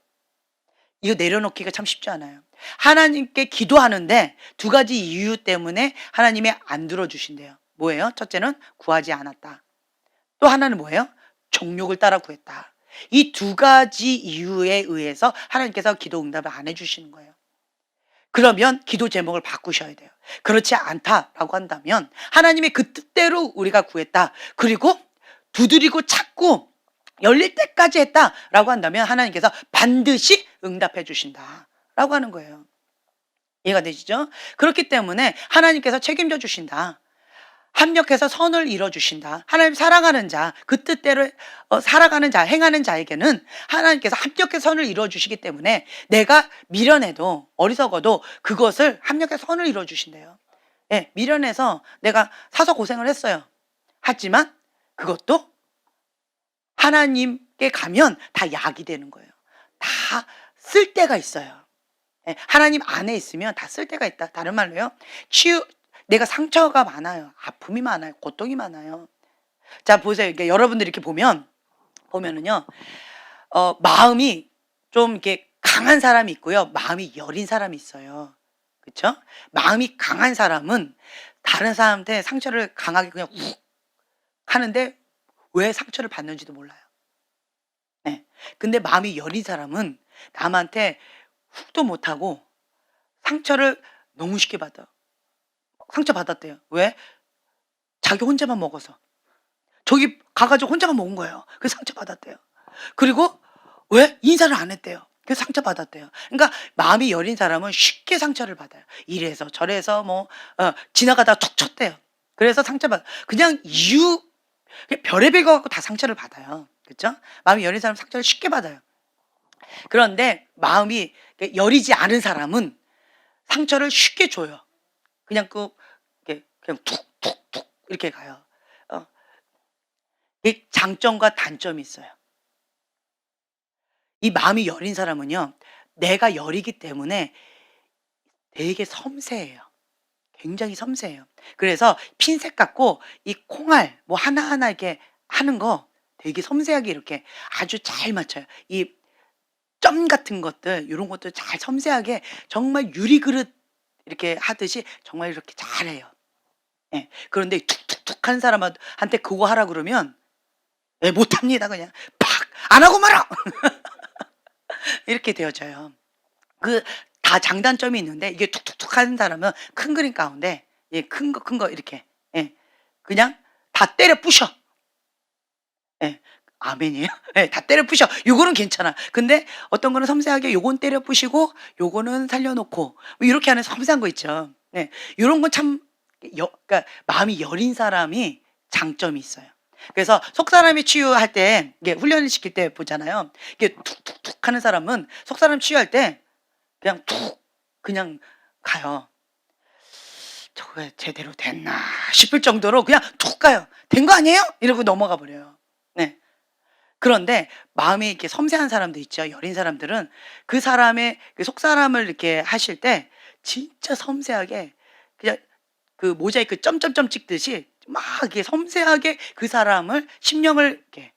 이거 내려놓기가 참 쉽지 않아요. 하나님께 기도하는데 두 가지 이유 때문에 하나님이 안 들어주신대요. 뭐예요? 첫째는 구하지 않았다. 또 하나는 뭐예요? 정욕을 따라 구했다. 이 두 가지 이유에 의해서 하나님께서 기도 응답을 안 해주시는 거예요. 그러면 기도 제목을 바꾸셔야 돼요. 그렇지 않다라고 한다면 하나님의 그 뜻대로 우리가 구했다. 그리고 두드리고 찾고 열릴 때까지 했다라고 한다면 하나님께서 반드시 응답해 주신다라고 하는 거예요. 이해가 되시죠? 그렇기 때문에 하나님께서 책임져 주신다. 합력해서 선을 이뤄 주신다. 하나님 사랑하는 자, 그 뜻대로 살아가는 자, 행하는 자에게는 하나님께서 합력해서 선을 이루어 주시기 때문에 내가 미련해도 어리석어도 그것을 합력해서 선을 이루어 주신대요. 예, 미련해서 내가 사서 고생을 했어요. 하지만 그것도 하나님께 가면 다 약이 되는 거예요. 다 쓸 때가 있어요. 예, 하나님 안에 있으면 다 쓸 때가 있다. 다른 말로요. 내가 상처가 많아요. 아픔이 많아요. 고통이 많아요. 자, 보세요. 이게 여러분들 이렇게 보면은요. 마음이 좀 이렇게 강한 사람이 있고요. 마음이 여린 사람이 있어요. 그쵸? 마음이 강한 사람은 다른 사람한테 상처를 강하게 그냥 훅 하는데 왜 상처를 받는지도 몰라요. 네. 근데 마음이 여린 사람은 남한테 훅도 못하고 상처를 너무 쉽게 받아. 상처 받았대요. 왜? 자기 혼자만 먹어서. 저기 가가지고 혼자만 먹은 거예요. 그래서 상처 받았대요. 그리고 왜? 인사를 안 했대요. 그래서 상처 받았대요. 그러니까 마음이 여린 사람은 쉽게 상처를 받아요. 이래서 저래서 뭐 지나가다가 툭 쳤대요. 그래서 상처받아. 그냥 별의별 거 갖고 다 상처를 받아요. 그렇죠? 마음이 여린 사람은 상처를 쉽게 받아요. 그런데 마음이 여리지 않은 사람은 상처를 쉽게 줘요. 그냥 그냥 툭툭툭 이렇게 가요. 이 장점과 단점이 있어요. 이 마음이 여린 사람은요, 내가 여리기 때문에 되게 섬세해요. 굉장히 섬세해요. 그래서 핀셋 갖고 이 콩알 뭐 하나하나 이렇게 하는 거 되게 섬세하게 이렇게 아주 잘 맞춰요. 이 점 같은 것들 요런 것들 잘 섬세하게 정말 유리그릇 이렇게 하듯이 정말 이렇게 잘해요. 예. 그런데 툭툭툭 하는 사람한테 그거 하라 그러면 예 못합니다 그냥. 팍! 안 하고 말아! 이렇게 되어져요. 그 다 장단점이 있는데 이게 툭툭툭 하는 사람은 큰 그림 가운데 예 큰 거 이렇게 예 그냥 다 때려 부셔. 예. 아멘이에요? 예. 다 때려 부셔. 요거는 괜찮아. 근데 어떤 거는 섬세하게 요건 때려 부시고 요거는 살려 놓고 뭐 이렇게 하는 섬세한 거 있죠. 네. 요런 건 참 그러니까 마음이 여린 사람이 장점이 있어요. 그래서 속사람이 치유할 때 이게 훈련을 시킬 때 보잖아요. 이게 툭툭툭 하는 사람은 속사람 치유할 때 그냥 툭 그냥 가요. '저게 제대로 됐나?' 싶을 정도로 그냥 툭 가요. '된 거 아니에요?' 이러고 넘어가 버려요. 네. 그런데 마음이 이렇게 섬세한 사람도 있죠. 여린 사람들은 그 사람의 그 속사람을 이렇게 하실 때 진짜 섬세하게 그냥 그 모자이크 점점점 찍듯이 막 이렇게 섬세하게 그 사람을 심령을 이렇게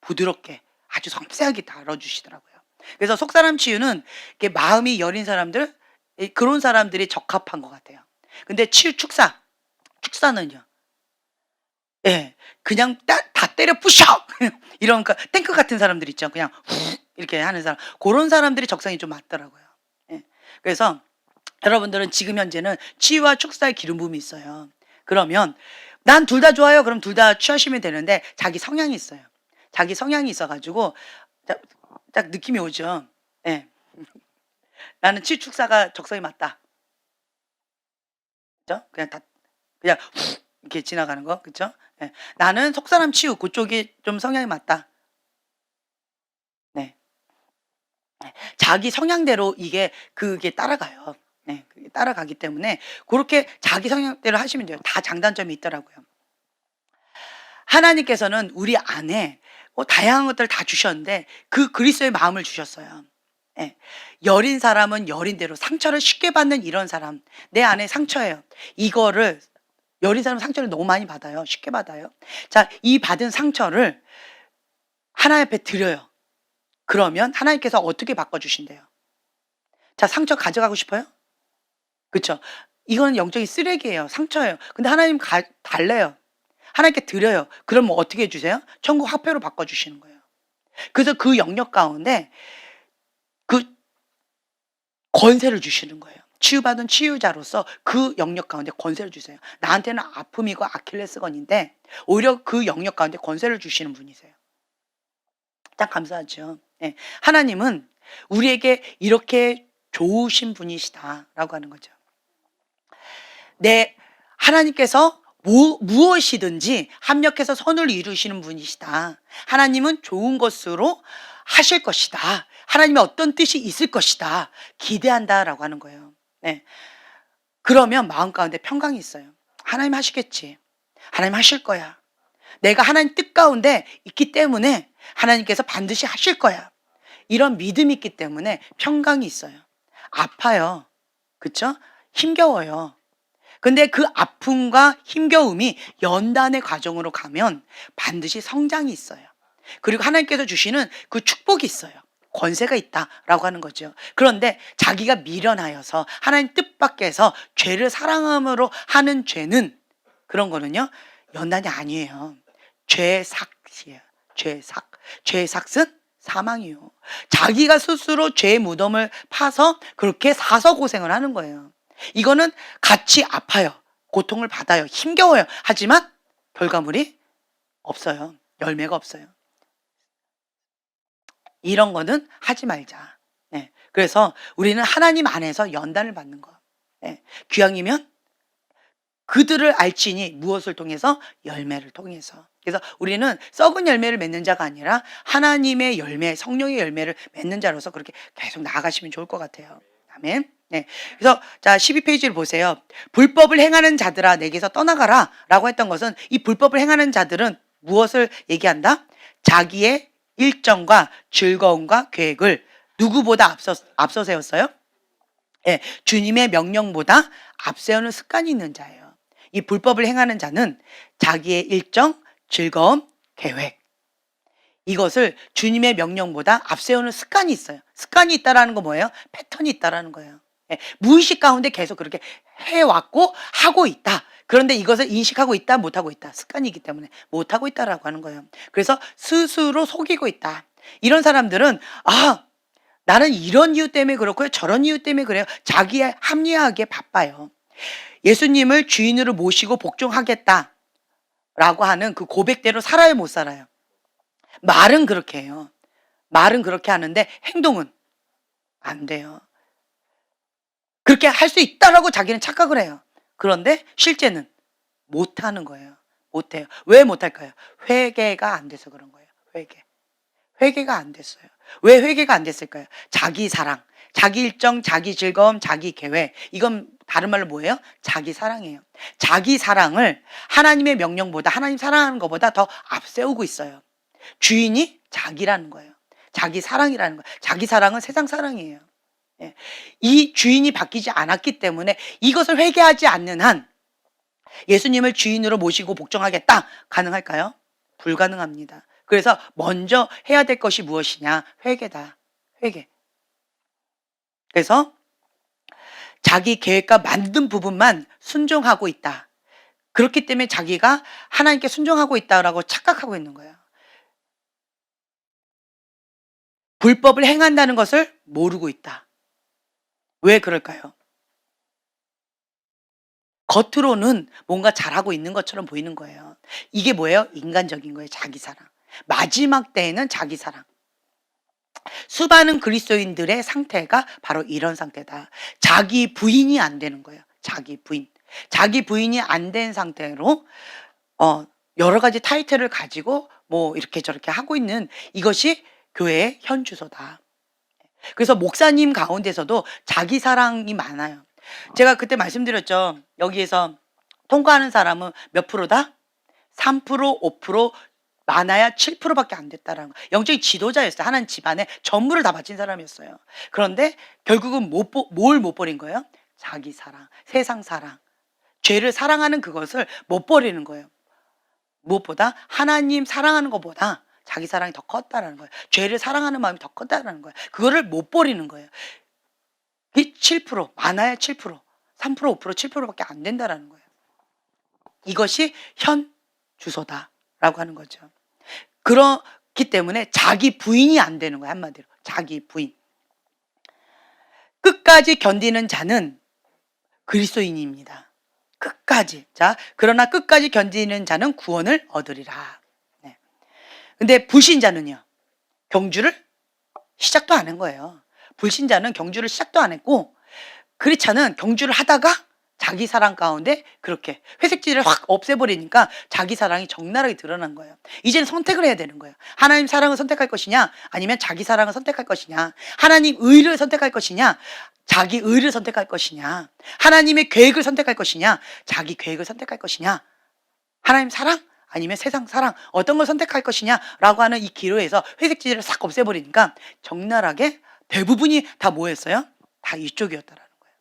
부드럽게 아주 섬세하게 다뤄주시더라고요. 그래서 속사람 치유는 이렇게 마음이 여린 사람들 그런 사람들이 적합한 것 같아요. 근데 치유 축사는요. 예. 그냥 다 때려 부셔! 이런 그 탱크 같은 사람들 있죠. 그냥 훅 이렇게 하는 사람. 고런 사람들이 적성이 좀 맞더라고요. 예. 그래서 여러분들은 지금 현재는 치유와 축사의 기름 부음이 있어요. 그러면 "난 둘 다 좋아요." 그럼 둘 다 취하시면 되는데 자기 성향이 있어요. 자기 성향이 있어 가지고 딱 느낌이 오죠. 예. '나는 치유 축사가 적성이 맞다.' 그죠? 그냥 훅 이렇게 지나가는 거. 그쵸? 예. '나는 속사람 치유 그쪽이 좀 성향이 맞다.' 네. 네. 자기 성향대로 그게 따라가요. 네. 그게 따라가기 때문에 고렇게 자기 성향대로 하시면 돼요. 다 장단점이 있더라고요. 하나님께서는 우리 안에 다양한 것들을 다 주셨는데 그 그리스도의 마음을 주셨어요. 예. 여린 사람은 여린 대로 상처를 쉽게 받는 이런 사람. 내 안에 상처예요. 이거를 여린 사람은 상처를 너무 많이 받아요. 쉽게 받아요. 자, 이 받은 상처를 하나님 앞에 드려요. 그러면 하나님께서 어떻게 바꿔 주신대요? 자, 상처 가져가고 싶어요? 그쵸? 이거는 영적인 쓰레기예요. 상처예요. 근데 하나님 달래요. 하나님께 드려요. 그럼 뭐 어떻게 해 주세요? 천국 화폐로 바꿔 주시는 거예요. 그래서 그 영역 가운데 그 권세를 주시는 거예요. 치유받은 치유자로서 그 영역 가운데 권세를 주세요. 나한테는 아픔이고 아킬레스건인데 오히려 그 영역 가운데 권세를 주시는 분이세요. 참 감사하죠. 예. 하나님은 우리에게 이렇게 좋으신 분이시다라고 하는 거죠. 내 하나님께서 무엇이든지 합력해서 선을 이루시는 분이시다. 하나님은 좋은 것으로 하실 것이다. 하나님의 어떤 뜻이 있을 것이다. 기대한다라고 하는 거예요. 네. 그러면 마음 가운데 평강이 있어요. 하나님 하시겠지. 하나님 하실 거야. 내가 하나님 뜻 가운데 있기 때문에 하나님께서 반드시 하실 거야. 이런 믿음이 있기 때문에 평강이 있어요. 아파요. 그쵸? 힘겨워요. 근데 그 아픔과 힘겨움이 연단의 과정으로 가면 반드시 성장이 있어요. 그리고 하나님께서 주시는 그 축복이 있어요. 권세가 있다라고 하는 거죠. 그런데 자기가 미련하여서 하나님 뜻 밖에서 죄를 사랑함으로 하는 죄는 그런 거는요. 연단이 아니에요. 죄삭이에요. 죄삭. 죄삭은 사망이요. 자기가 스스로 죄의 무덤을 파서 그렇게 사서 고생을 하는 거예요. 이거는 같이 아파요. 고통을 받아요. 힘겨워요. 하지만 결과물이 없어요. 열매가 없어요. 이런 거는 하지 말자. 네. 그래서 우리는 하나님 안에서 연단을 받는 거. 네. 귀왕이면 그들을 알지니 무엇을 통해서? 열매를 통해서. 그래서 우리는 썩은 열매를 맺는 자가 아니라 하나님의 열매, 성령의 열매를 맺는 자로서 그렇게 계속 나아가시면 좋을 것 같아요. 아멘. 네. 그래서 자 12페이지를 보세요. 불법을 행하는 자들아 내게서 떠나가라 라고 했던 것은 이 불법을 행하는 자들은 무엇을 얘기한다? 자기의 일정과 즐거움과 계획을 누구보다 앞서 세웠어요? 예, 주님의 명령보다 앞세우는 습관이 있는 자예요. 이 불법을 행하는 자는 자기의 일정, 즐거움, 계획 이것을 주님의 명령보다 앞세우는 습관이 있어요. 습관이 있다라는 거 뭐예요? 패턴이 있다라는 거예요. 예, 무의식 가운데 계속 그렇게 해왔고 하고 있다. 그런데 이것을 인식하고 있다, 못하고 있다. 습관이기 때문에 못하고 있다라고 하는 거예요. 그래서 스스로 속이고 있다. 이런 사람들은 나는 이런 이유 때문에 그렇고요. 저런 이유 때문에 그래요. 자기의 합리화하기에 바빠요. 예수님을 주인으로 모시고 복종하겠다라고 하는 그 고백대로 살아요, 못 살아요? 말은 그렇게 해요. 말은 그렇게 하는데 행동은 안 돼요. 그렇게 할 수 있다라고 자기는 착각을 해요. 그런데 실제는 못하는 거예요. 못해요. 왜 못할까요? 회개가 안 돼서 그런 거예요. 회개가 안 됐어요. 왜 회개가 안 됐을까요? 자기 사랑, 자기 일정, 자기 즐거움, 자기 계획. 이건 다른 말로 뭐예요? 자기 사랑이에요. 자기 사랑을 하나님의 명령보다, 하나님 사랑하는 것보다 더 앞세우고 있어요. 주인이 자기라는 거예요. 자기 사랑이라는 거예요. 자기 사랑은 세상 사랑이에요. 예. 이 주인이 바뀌지 않았기 때문에 이것을 회개하지 않는 한 예수님을 주인으로 모시고 복종하겠다. 가능할까요? 불가능합니다. 그래서 먼저 해야 될 것이 무엇이냐? 회개다. 회개. 그래서 자기 계획과 만든 부분만 순종하고 있다. 그렇기 때문에 자기가 하나님께 순종하고 있다라고 착각하고 있는 거예요. 불법을 행한다는 것을 모르고 있다. 왜 그럴까요? 겉으로는 뭔가 잘하고 있는 것처럼 보이는 거예요. 이게 뭐예요? 인간적인 거예요. 자기 사랑. 마지막 때에는 자기 사랑. 수많은 그리스도인들의 상태가 바로 이런 상태다. 자기 부인이 안 되는 거예요. 자기 부인. 자기 부인이 안 된 상태로 여러 가지 타이틀을 가지고 뭐 이렇게 저렇게 하고 있는 이것이 교회의 현 주소다. 그래서 목사님 가운데서도 자기 사랑이 많아요. 제가 그때 말씀드렸죠. 여기에서 통과하는 사람은 몇 프로다? 3%, 5%, 많아야 7%밖에 안 됐다라는 거. 영적인 지도자였어요. 하나님 집안에 전부를 다 바친 사람이었어요. 그런데 결국은 뭘 못 버린 거예요? 자기 사랑, 세상 사랑, 죄를 사랑하는 그것을 못 버리는 거예요. 무엇보다 하나님 사랑하는 것보다 자기 사랑이 더 컸다라는 거예요. 죄를 사랑하는 마음이 더 컸다라는 거예요. 그거를 못 버리는 거예요. 이 7%, 많아야 7%, 3%, 5%, 7%밖에 안 된다라는 거예요. 이것이 현 주소다라고 하는 거죠. 그렇기 때문에 자기 부인이 안 되는 거예요. 한마디로 자기 부인. 끝까지 견디는 자는 그리스도인입니다. 끝까지. 자, 그러나 끝까지 견디는 자는 구원을 얻으리라. 네. 근데 불신자는요. 경주를 시작도 안 한 거예요. 불신자는 경주를 시작도 안 했고 크리스찬은 경주를 하다가 자기 사랑 가운데 그렇게 회색지를 확 없애버리니까 자기 사랑이 적나라하게 드러난 거예요. 이제는 선택을 해야 되는 거예요. 하나님 사랑을 선택할 것이냐 아니면 자기 사랑을 선택할 것이냐, 하나님 의를 선택할 것이냐 자기 의를 선택할 것이냐, 하나님의 계획을 선택할 것이냐 자기 계획을 선택할 것이냐, 하나님 사랑 아니면 세상 사랑 어떤 걸 선택할 것이냐라고 하는 이 기로에서 회색지를 싹 없애버리니까 적나라하게 대부분이 다 뭐였어요? 다 이쪽이었다라는 거예요.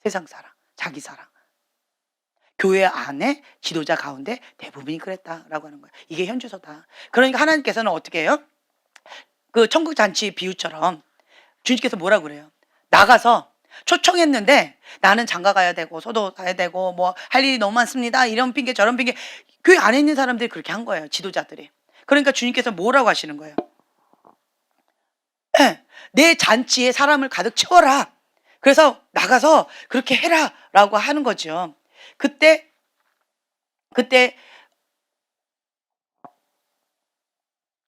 세상 사랑, 자기 사랑. 교회 안에 지도자 가운데 대부분이 그랬다라고 하는 거예요. 이게 현주소다. 그러니까 하나님께서는 어떻게 해요? 그 천국 잔치 비유처럼 주님께서 뭐라고 그래요? 나가서 초청했는데 나는 장가 가야 되고 소도 가야 되고 뭐 할 일이 너무 많습니다. 이런 핑계 저런 핑계. 교회 안에 있는 사람들이 그렇게 한 거예요. 지도자들이. 그러니까 주님께서 뭐라고 하시는 거예요? 네, 내 잔치에 사람을 가득 채워라. 그래서 나가서 그렇게 해라 라고 하는 거죠. 그때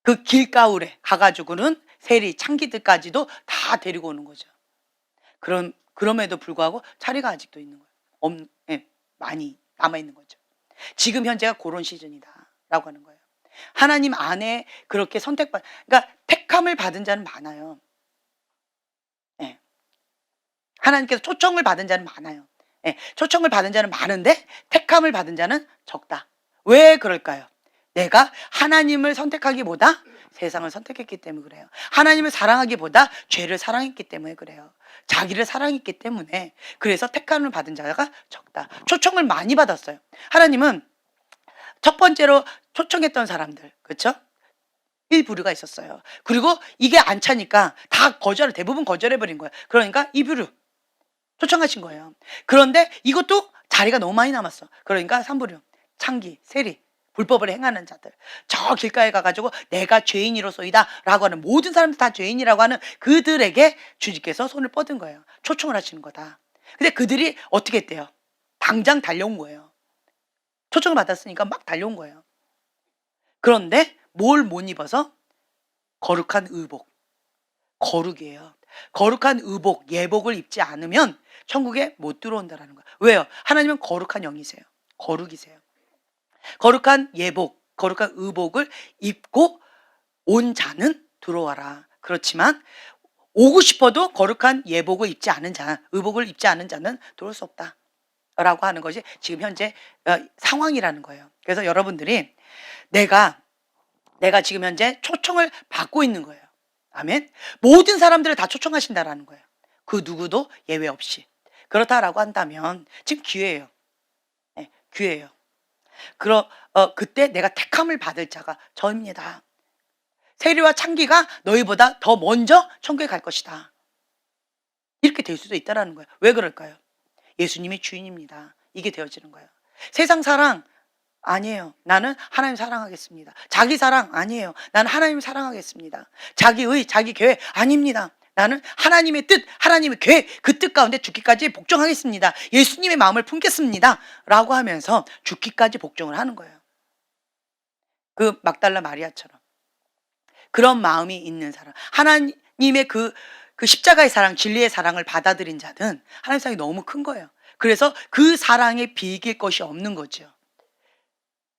그 길가울에 가가지고는 세리, 창기들까지도 다 데리고 오는 거죠. 그럼에도 불구하고 자리가 아직도 있는 거예요. 예, 많이 남아있는 거죠. 지금 현재가 그런 시즌이다라고 하는 거예요. 하나님 안에 그렇게 그러니까 택함을 받은 자는 많아요. 예. 하나님께서 초청을 받은 자는 많아요. 예, 초청을 받은 자는 많은데 택함을 받은 자는 적다. 왜 그럴까요? 내가 하나님을 선택하기보다 세상을 선택했기 때문에 그래요. 하나님을 사랑하기보다 죄를 사랑했기 때문에 그래요. 자기를 사랑했기 때문에. 그래서 택함을 받은 자가 적다. 초청을 많이 받았어요. 하나님은 첫 번째로 초청했던 사람들, 그렇죠? 일부류가 있었어요. 그리고 이게 안 차니까 다 대부분 거절해 버린 거예요. 그러니까 이부류 초청하신 거예요. 그런데 이것도 자리가 너무 많이 남았어. 그러니까 삼부류, 창기, 세리, 불법을 행하는 자들. 저 길가에 가가지고 내가 죄인이로소이다라고 하는 모든 사람들 다 죄인이라고 하는 그들에게 주님께서 손을 뻗은 거예요. 초청을 하시는 거다. 근데 그들이 어떻게 했대요? 당장 달려온 거예요. 초청을 받았으니까 막 달려온 거예요. 그런데 뭘 못 입어서? 거룩한 의복. 거룩이에요. 거룩한 의복, 예복을 입지 않으면 천국에 못 들어온다라는 거예요. 왜요? 하나님은 거룩한 영이세요. 거룩이세요. 거룩한 예복, 거룩한 의복을 입고 온 자는 들어와라. 그렇지만 오고 싶어도 거룩한 예복을 입지 않은 자, 의복을 입지 않은 자는 들어올 수 없다. 라고 하는 것이 지금 현재 상황이라는 거예요. 그래서 여러분들이 내가 지금 현재 초청을 받고 있는 거예요. 아멘. 모든 사람들을 다 초청하신다라는 거예요. 그 누구도 예외 없이. 그렇다라고 한다면 지금 기회예요. 네, 기회예요. 그때 내가 택함을 받을 자가 저입니다. 세리와 창기가 너희보다 더 먼저 천국에 갈 것이다. 이렇게 될 수도 있다라는 거예요. 왜 그럴까요? 예수님이 주인입니다. 이게 되어지는 거예요. 세상 사랑 아니에요. 나는 하나님 사랑하겠습니다. 자기 사랑 아니에요. 나는 하나님 사랑하겠습니다. 자기의 자기 계획 아닙니다. 나는 하나님의 뜻, 하나님의 계획, 그 뜻 가운데 죽기까지 복종하겠습니다. 예수님의 마음을 품겠습니다. 라고 하면서 죽기까지 복종을 하는 거예요. 그 막달라 마리아처럼. 그런 마음이 있는 사람. 하나님의 그 십자가의 사랑, 진리의 사랑을 받아들인 자는 하나님 사랑이 너무 큰 거예요. 그래서 그 사랑에 비길 것이 없는 거죠.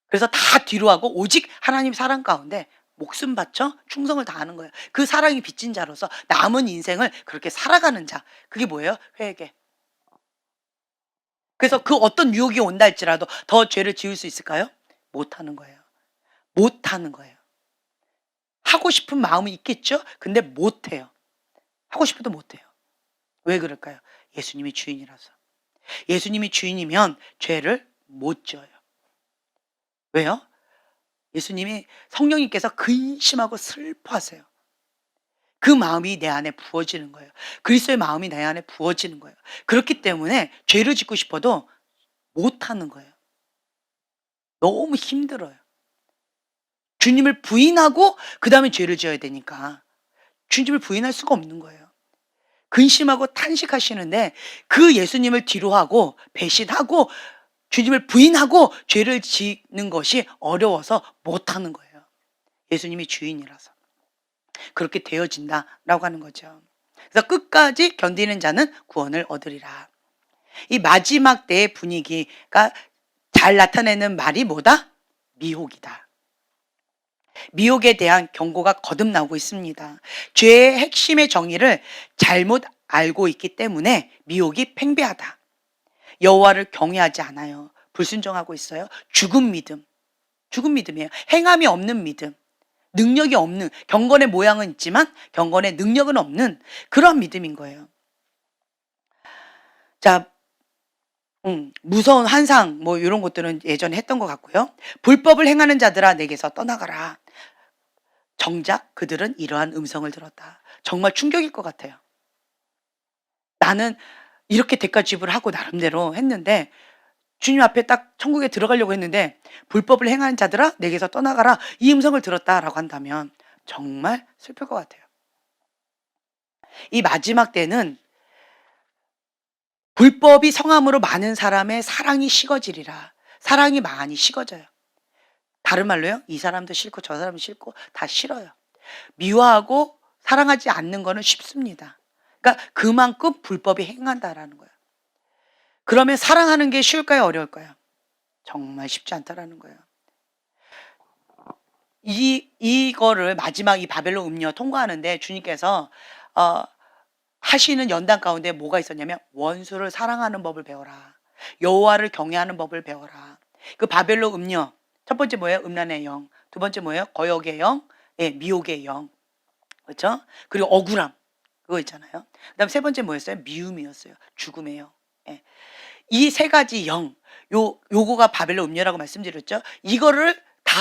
그래서 다 뒤로 하고 오직 하나님 사랑 가운데 목숨 바쳐 충성을 다하는 거예요. 그 사랑이 빚진 자로서 남은 인생을 그렇게 살아가는 자. 그게 뭐예요? 회개. 그래서 그 어떤 유혹이 온다 할지라도 더 죄를 지을 수 있을까요? 못하는 거예요. 못하는 거예요. 하고 싶은 마음이 있겠죠? 근데 못해요. 하고 싶어도 못해요. 왜 그럴까요? 예수님이 주인이라서. 예수님이 주인이면 죄를 못 지어요. 왜요? 예수님이 성령님께서 근심하고 슬퍼하세요. 그 마음이 내 안에 부어지는 거예요. 그리스도의 마음이 내 안에 부어지는 거예요. 그렇기 때문에 죄를 짓고 싶어도 못하는 거예요. 너무 힘들어요. 주님을 부인하고 그 다음에 죄를 지어야 되니까 주님을 부인할 수가 없는 거예요. 근심하고 탄식하시는데 그 예수님을 뒤로하고 배신하고 주님을 부인하고 죄를 짓는 것이 어려워서 못하는 거예요. 예수님이 주인이라서. 그렇게 되어진다라고 하는 거죠. 그래서 끝까지 견디는 자는 구원을 얻으리라. 이 마지막 때의 분위기가 잘 나타내는 말이 뭐다? 미혹이다. 미혹에 대한 경고가 거듭나오고 있습니다. 죄의 핵심의 정의를 잘못 알고 있기 때문에 미혹이 팽배하다. 여호와를 경외하지 않아요. 불순종하고 있어요. 죽은 믿음이에요. 행함이 없는 믿음, 능력이 없는, 경건의 모양은 있지만 경건의 능력은 없는 그런 믿음인 거예요. 자, 무서운 환상 뭐 이런 것들은 예전에 했던 것 같고요. 불법을 행하는 자들아 내게서 떠나가라. 정작 그들은 이러한 음성을 들었다. 정말 충격일 것 같아요. 나는 이렇게 대가 지불하고 나름대로 했는데 주님 앞에 딱 천국에 들어가려고 했는데 불법을 행하는 자들아 내게서 떠나가라 이 음성을 들었다라고 한다면 정말 슬플 것 같아요. 이 마지막 때는 불법이 성함으로 많은 사람의 사랑이 식어지리라. 사랑이 많이 식어져요. 다른 말로요. 이 사람도 싫고 저 사람도 싫고 다 싫어요. 미워하고 사랑하지 않는 거는 쉽습니다. 그러니까 그만큼 불법이 행한다라는 거예요. 그러면 사랑하는 게 쉬울까요? 어려울까요? 정말 쉽지 않다라는 거예요. 이거를 마지막 이 바벨론 음료 통과하는데 주님께서 하시는 연단 가운데 뭐가 있었냐면 원수를 사랑하는 법을 배워라. 여호와를 경외하는 법을 배워라. 그 바벨론 음료 첫 번째 뭐예요? 음란의 영. 두 번째 뭐예요? 거역의 영, 예, 미혹의 영. 그렇죠? 그리고 억울함. 그거 있잖아요. 그다음 세 번째 뭐였어요? 미움이었어요. 죽음의 영. 예. 이 세 가지 영, 요거가 바벨론 음료라고 말씀드렸죠. 이거를 다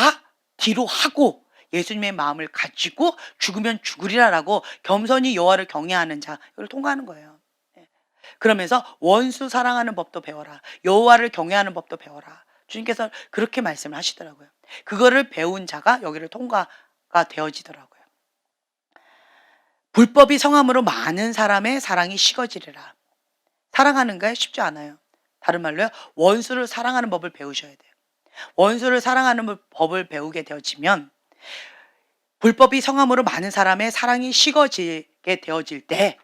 뒤로 하고 예수님의 마음을 가지고 죽으면 죽으리라라고 겸손히 여호와를 경외하는 자, 이걸 통과하는 거예요. 예. 그러면서 원수 사랑하는 법도 배워라. 여호와를 경외하는 법도 배워라. 주님께서 그렇게 말씀을 하시더라고요. 그거를 배운 자가 여기를 통과가 되어지더라고요. 불법이 성함으로 많은 사람의 사랑이 식어지리라. 사랑하는 게 쉽지 않아요. 다른 말로요, 원수를 사랑하는 법을 배우셔야 돼요. 원수를 사랑하는 법을 배우게 되어지면 불법이 성함으로 많은 사람의 사랑이 식어지게 되어질 때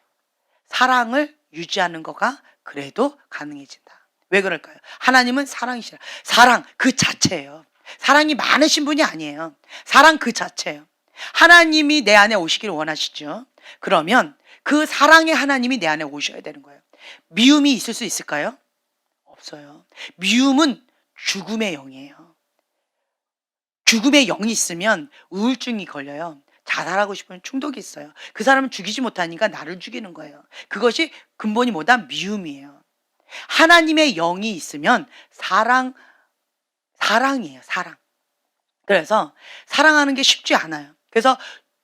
사랑을 유지하는 거가 그래도 가능해진다. 왜 그럴까요? 하나님은 사랑이시라. 사랑 그 자체예요. 사랑이 많으신 분이 아니에요. 사랑 그 자체예요. 하나님이 내 안에 오시기를 원하시죠. 그러면 그 사랑의 하나님이 내 안에 오셔야 되는 거예요. 미움이 있을 수 있을까요? 없어요. 미움은 죽음의 영이에요. 죽음의 영이 있으면 우울증이 걸려요. 자살하고 싶으면 충동이 있어요. 그 사람은 죽이지 못하니까 나를 죽이는 거예요. 그것이 근본이 뭐다? 미움이에요. 하나님의 영이 있으면 사랑이에요. 사랑. 그래서 사랑하는 게 쉽지 않아요. 그래서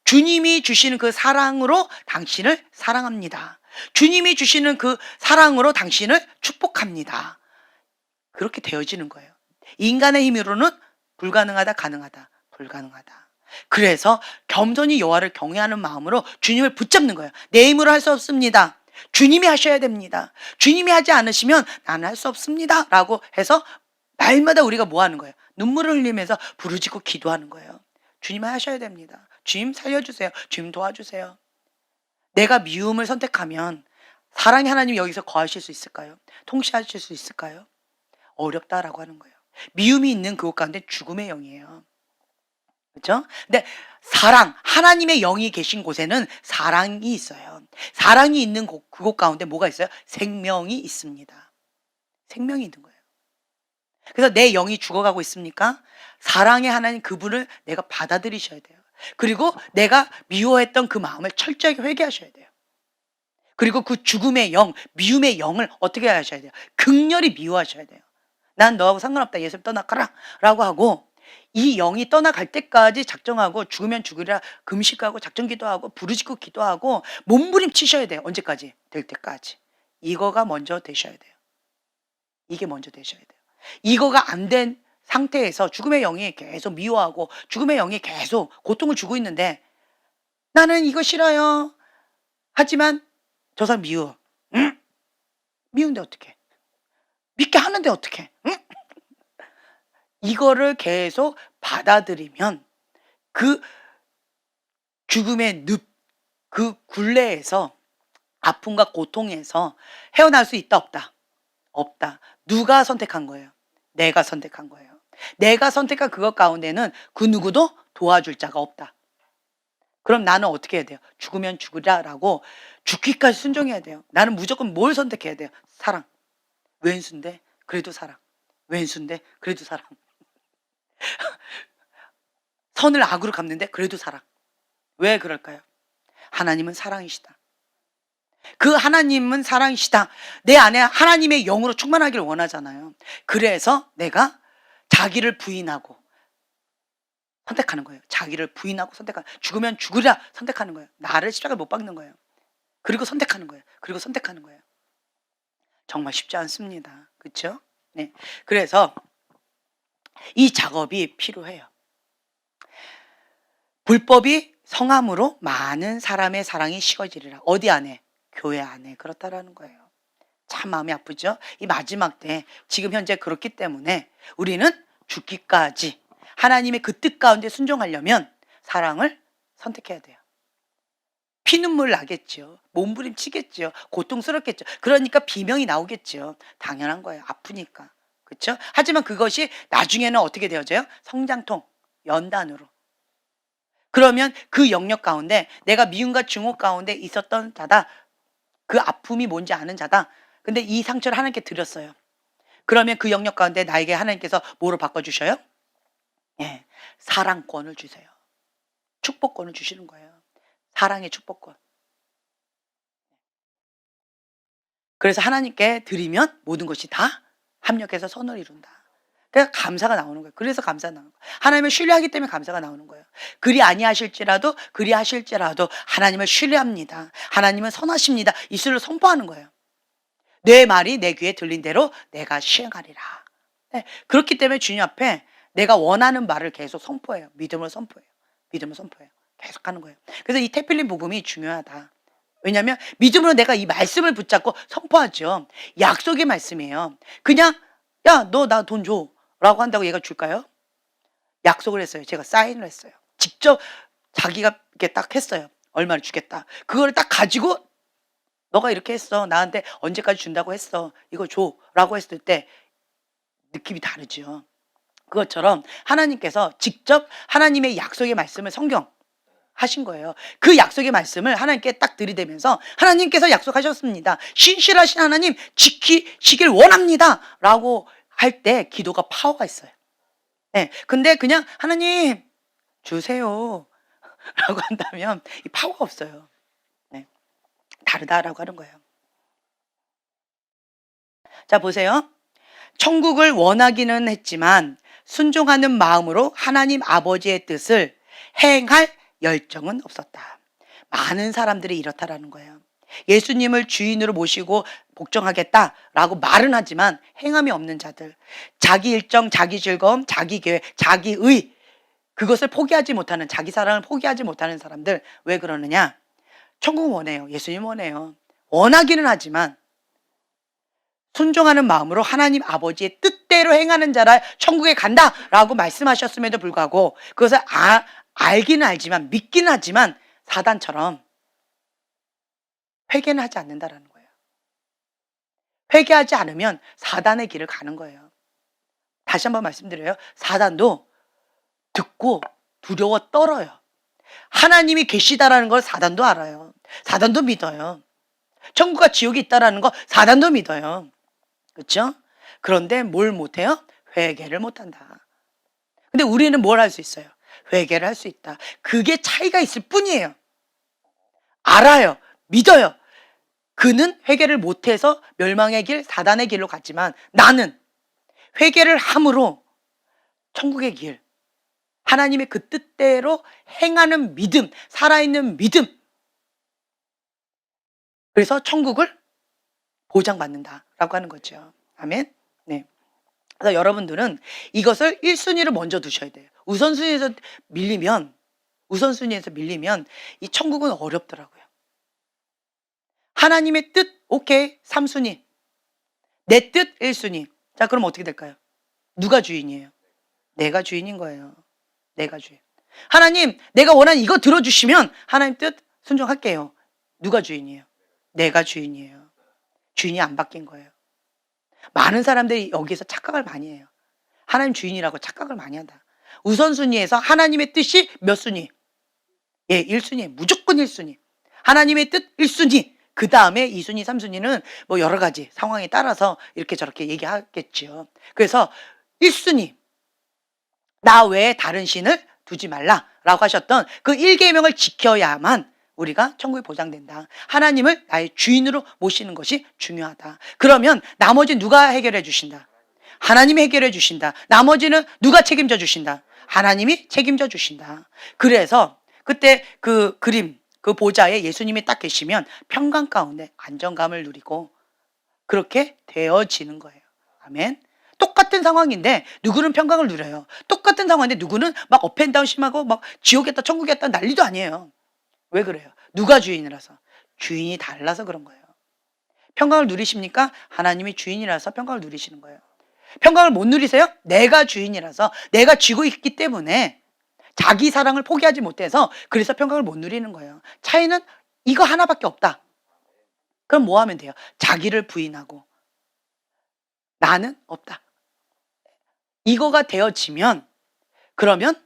주님이 주시는 그 사랑으로 당신을 사랑합니다. 주님이 주시는 그 사랑으로 당신을 축복합니다. 그렇게 되어지는 거예요. 인간의 힘으로는 불가능하다, 가능하다, 불가능하다. 그래서 겸손히 여호와를 경외하는 마음으로 주님을 붙잡는 거예요. 내 힘으로 할 수 없습니다. 주님이 하셔야 됩니다. 주님이 하지 않으시면 나는 할 수 없습니다. 라고 해서 날마다 우리가 뭐 하는 거예요? 눈물을 흘리면서 부르짖고 기도하는 거예요. 주님 하셔야 됩니다. 주님 살려주세요. 주님 도와주세요. 내가 미움을 선택하면 사랑의 하나님 여기서 거하실 수 있을까요? 통치하실 수 있을까요? 어렵다라고 하는 거예요. 미움이 있는 그곳 가운데 죽음의 영이에요. 그렇죠? 근데 사랑, 하나님의 영이 계신 곳에는 사랑이 있어요. 사랑이 있는 그곳 가운데 뭐가 있어요? 생명이 있습니다. 생명이 있는 거예요. 그래서 내 영이 죽어가고 있습니까? 사랑의 하나님 그분을 내가 받아들이셔야 돼요. 그리고 내가 미워했던 그 마음을 철저하게 회개하셔야 돼요. 그리고 그 죽음의 영, 미움의 영을 어떻게 하셔야 돼요? 극렬히 미워하셔야 돼요. 난 너하고 상관없다. 예수님 떠나가라. 라고 하고 이 영이 떠나갈 때까지 작정하고 죽으면 죽으리라 금식하고 작정기도하고 부르짖고 기도하고 몸부림치셔야 돼요. 언제까지? 될 때까지. 이거가 먼저 되셔야 돼요. 이게 먼저 되셔야 돼요. 이거가 안 된 상태에서 죽음의 영이 계속 미워하고 죽음의 영이 계속 고통을 주고 있는데 나는 이거 싫어요. 하지만 저 사람 미워. 응? 미운데 어떡해? 믿게 하는데 어떡해? 응? 이거를 계속 받아들이면 그 죽음의 늪, 그 굴레에서 아픔과 고통에서 헤어날 수 있다 없다? 없다. 누가 선택한 거예요? 내가 선택한 거예요. 내가 선택한 그것 가운데는 그 누구도 도와줄 자가 없다. 그럼 나는 어떻게 해야 돼요? 죽으면 죽으라라고 죽기까지 순종해야 돼요. 나는 무조건 뭘 선택해야 돼요? 사랑. 왼수인데 그래도 사랑. 왼수인데 그래도 사랑. 선을 악으로 갚는데 그래도 사랑. 왜 그럴까요? 하나님은 사랑이시다. 그 하나님은 사랑이시다. 내 안에 하나님의 영으로 충만하기를 원하잖아요. 그래서 내가 자기를 부인하고 선택하는 거예요. 자기를 부인하고 선택하는, 죽으면 죽으라 선택하는 거예요. 나를 십자가에 못 박는 거예요. 그리고 선택하는 거예요. 그리고 선택하는 거예요. 정말 쉽지 않습니다. 그렇죠? 네. 그래서 이 작업이 필요해요. 불법이 성함으로 많은 사람의 사랑이 식어지리라. 어디 안에? 교회 안에. 그렇다라는 거예요. 참 마음이 아프죠? 이 마지막 때 지금 현재 그렇기 때문에 우리는 죽기까지 하나님의 그 뜻 가운데 순종하려면 사랑을 선택해야 돼요. 피눈물 나겠죠. 몸부림치겠죠. 고통스럽겠죠. 그러니까 비명이 나오겠죠. 당연한 거예요. 아프니까. 그렇죠? 하지만 그것이 나중에는 어떻게 되어져요? 성장통, 연단으로. 그러면 그 영역 가운데 내가 미움과 증오 가운데 있었던 자다. 그 아픔이 뭔지 아는 자다. 근데 이 상처를 하나님께 드렸어요. 그러면 그 영역 가운데 나에게 하나님께서 뭐로 바꿔주셔요? 예, 사랑권을 주세요. 축복권을 주시는 거예요. 사랑의 축복권. 그래서 하나님께 드리면 모든 것이 다 합력해서 선을 이룬다. 그러니까 감사가 나오는 거예요. 그래서 감사가 나오는 거예요. 하나님을 신뢰하기 때문에 감사가 나오는 거예요. 그리 아니하실지라도 하나님을 신뢰합니다. 하나님은 선하십니다. 이슬을 선포하는 거예요. 내 말이 내 귀에 들린 대로 내가 시행하리라. 네, 그렇기 때문에 주님 앞에 내가 원하는 말을 계속 선포해요. 믿음을 선포해요. 믿음을 선포해요. 계속 하는 거예요. 그래서 이 테필린 복음이 중요하다. 왜냐하면 믿음으로 내가 이 말씀을 붙잡고 선포하죠. 약속의 말씀이에요. 그냥 야, 너 나 돈 줘 라고 한다고 얘가 줄까요? 약속을 했어요. 제가 사인을 했어요. 직접 자기가 이렇게 딱 했어요. 얼마를 주겠다. 그걸 딱 가지고 너가 이렇게 했어. 나한테 언제까지 준다고 했어. 이거 줘 라고 했을 때 느낌이 다르죠. 그것처럼 하나님께서 직접 하나님의 약속의 말씀을 성경하신 거예요. 그 약속의 말씀을 하나님께 딱 들이대면서 하나님께서 약속하셨습니다. 신실하신 하나님 지키시길 원합니다 라고 할 때 기도가 파워가 있어요. 네, 근데 그냥 하나님 주세요 라고 한다면 이 파워가 없어요. 네, 다르다라고 하는 거예요. 자, 보세요. 천국을 원하기는 했지만 순종하는 마음으로 하나님 아버지의 뜻을 행할 열정은 없었다. 많은 사람들이 이렇다라는 거예요. 예수님을 주인으로 모시고 복종하겠다라고 말은 하지만 행함이 없는 자들, 자기 일정, 자기 즐거움, 자기 계획, 자기의 그것을 포기하지 못하는, 자기 사랑을 포기하지 못하는 사람들. 왜 그러느냐? 천국 원해요. 예수님 원해요. 원하기는 하지만 순종하는 마음으로 하나님 아버지의 뜻대로 행하는 자라 천국에 간다라고 말씀하셨음에도 불구하고 그것을 알기는 알지만 믿기는 하지만 사단처럼 회개는 하지 않는다라는 거예요. 회개하지 않으면 사단의 길을 가는 거예요. 다시 한번 말씀드려요. 사단도 듣고 두려워 떨어요. 하나님이 계시다라는 걸 사단도 알아요. 사단도 믿어요. 천국과 지옥이 있다라는 거 사단도 믿어요. 그렇죠? 그런데 뭘 못해요? 회개를 못한다. 근데 우리는 뭘 할 수 있어요? 회개를 할 수 있다. 그게 차이가 있을 뿐이에요. 알아요. 믿어요. 그는 회개를 못해서 멸망의 길, 사단의 길로 갔지만 나는 회개를 함으로 천국의 길, 하나님의 그 뜻대로 행하는 믿음, 살아있는 믿음. 그래서 천국을 보장받는다라고 하는 거죠. 아멘. 네. 그래서 여러분들은 이것을 1순위로 먼저 두셔야 돼요. 우선순위에서 밀리면 이 천국은 어렵더라고요. 하나님의 뜻, 오케이, 3순위. 내 뜻, 1순위. 자, 그럼 어떻게 될까요? 누가 주인이에요? 내가 주인인 거예요. 내가 주인. 하나님, 내가 원하는 이거 들어주시면 하나님 뜻 순종할게요. 누가 주인이에요? 내가 주인이에요. 주인이 안 바뀐 거예요. 많은 사람들이 여기서 착각을 많이 해요. 하나님 주인이라고 착각을 많이 한다. 우선순위에서 하나님의 뜻이 몇 순위? 예, 1순위. 무조건 1순위. 하나님의 뜻 1순위. 그 다음에 2순위, 3순위는 뭐 여러 가지 상황에 따라서 이렇게 저렇게 얘기하겠지요. 그래서 1순위. 나 외에 다른 신을 두지 말라라고 하셨던 그 1계명을 지켜야만 우리가 천국이 보장된다. 하나님을 나의 주인으로 모시는 것이 중요하다. 그러면 나머지 누가 해결해 주신다? 하나님이 해결해 주신다. 나머지는 누가 책임져 주신다? 하나님이 책임져 주신다. 그래서 그때 그 그림, 그 보좌에 예수님이 딱 계시면 평강 가운데 안정감을 누리고 그렇게 되어지는 거예요. 아멘. 똑같은 상황인데 누구는 평강을 누려요. 똑같은 상황인데 누구는 막 업앤다운 심하고 막 지옥에 있다 천국에 있다 난리도 아니에요. 왜 그래요? 누가 주인이라서? 주인이 달라서 그런 거예요. 평강을 누리십니까? 하나님이 주인이라서 평강을 누리시는 거예요. 평강을 못 누리세요? 내가 주인이라서 내가 쥐고 있기 때문에 자기 사랑을 포기하지 못해서 그래서 평강을 못 누리는 거예요. 차이는 이거 하나밖에 없다. 그럼 뭐 하면 돼요? 자기를 부인하고 나는 없다. 이거가 되어지면 그러면